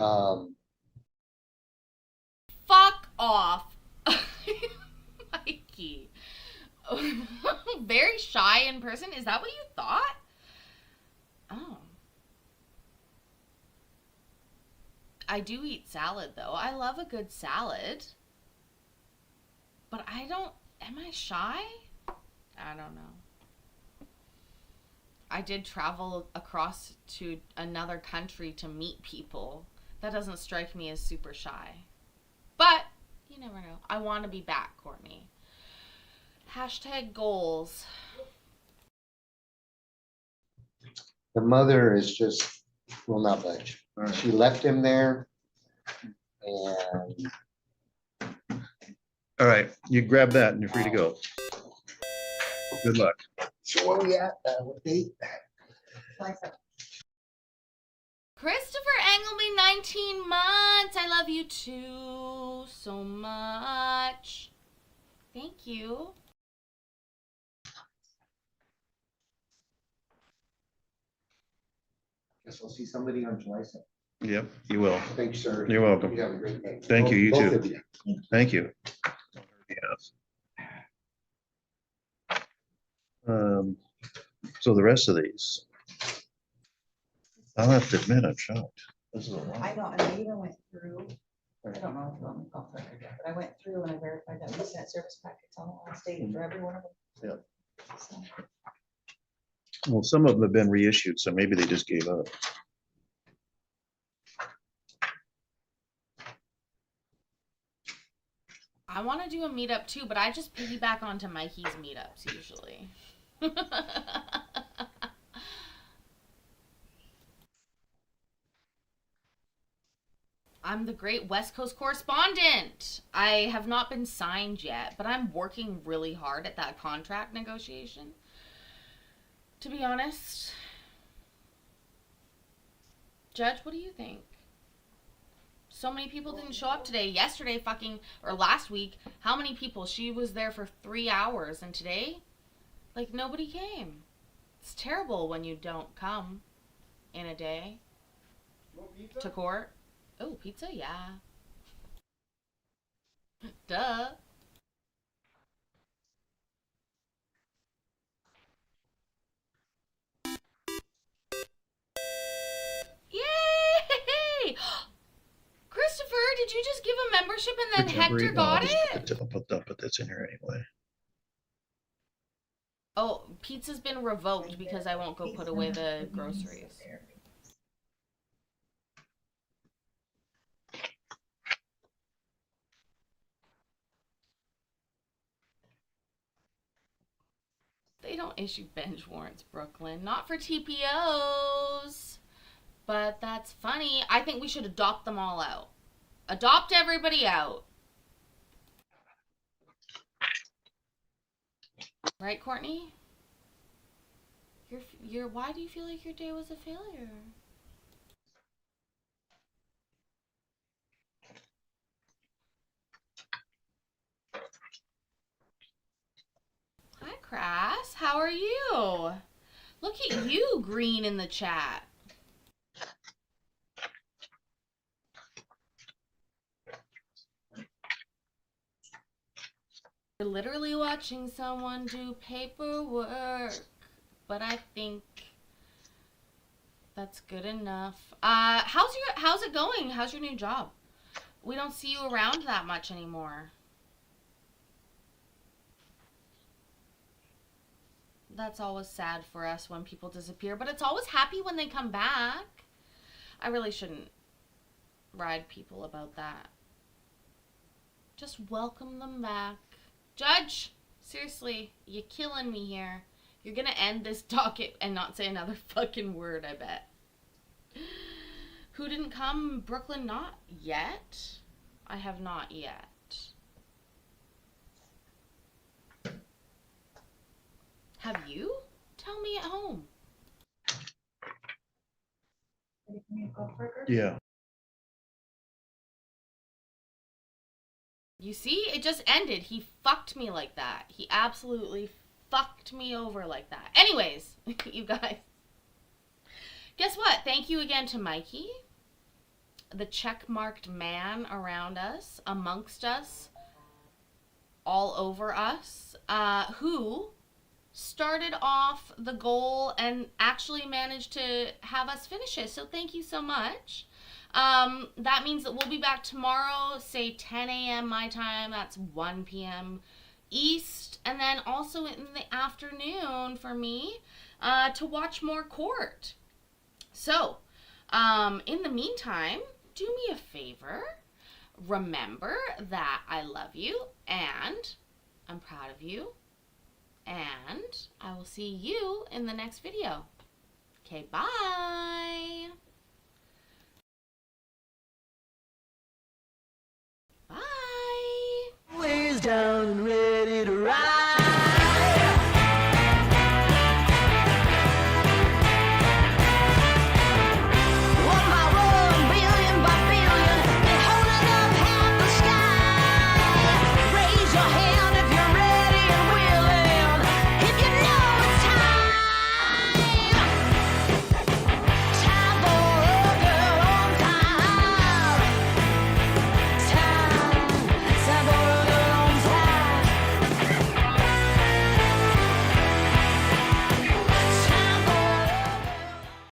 Fuck off. Mikey. Very shy in person? Is that what you thought? Oh. I do eat salad though. I love a good salad. But am I shy? I don't know. I did travel across to another country to meet people. That doesn't strike me as super shy. But you never know. I want to be back, Courtney. Hashtag goals. The mother is just, will not budge. She left him there. And All right, you grab that and you're free to go. Good luck. so where we at? What date? Christopher Engelby, 19 months. I love you too so much. Thank you. Guess we'll see somebody on July 7th. Yep, you will. Thanks, sir. You're welcome. You have a great day. Thank you, you Both too. of you. Thank you. Yes. So the rest of these, I'll have to admit, I'm shocked. This is a lot. I know, and I even went through, I don't know if you want me to call for it, but I went through and I verified that we sent service packets on the last date for every one of them. Yeah. So, Well, some of them have been reissued, so maybe they just gave up. I want to do a meetup too, but I just piggyback onto Mikey's meetups usually. I'm the great West Coast correspondent. I have not been signed yet, but I'm working really hard at that contract negotiation. To be honest. Judge, what do you think? So many people didn't show up today. Yesterday or last week, how many people? She was there for 3 hours, and today, like, nobody came. It's terrible when you don't come in a day to court. Oh, pizza? Yeah. Duh. Yay! Christopher, did you just give a membership and then Hector got it? I'll put this in here anyway. Oh, pizza's been revoked because I won't go put away the groceries. They don't issue bench warrants, Brooklyn. Not for TPOs. But that's funny. I think we should adopt them all out. Adopt everybody out. Right, Courtney? Why do you feel like your day was a failure? Hi, Crass. How are you? Look at you, green in the chat. You're literally watching someone do paperwork, but I think that's good enough. How's it going? How's your new job? We don't see you around that much anymore. That's always sad for us when people disappear, but it's always happy when they come back. I really shouldn't ride people about that. Just welcome them back. Judge, seriously, you're killing me here. You're gonna end this docket and not say another fucking word, I bet. Who didn't come? Brooklyn, not yet. I have not yet. Have you? Tell me at home. Yeah. You see, it just ended. He fucked me like that. He absolutely fucked me over like that. Anyways, you guys. Guess what? Thank you again to Mikey, the check-marked man around us, amongst us, all over us, who started off the goal and actually managed to have us finish it. So thank you so much. That means that we'll be back tomorrow, say 10 a.m. my time. That's 1 p.m. East. And then also in the afternoon for me to watch more court. So, in the meantime, do me a favor. Remember that I love you and I'm proud of you. And I will see you in the next video. Okay, bye. Bye. Ways down in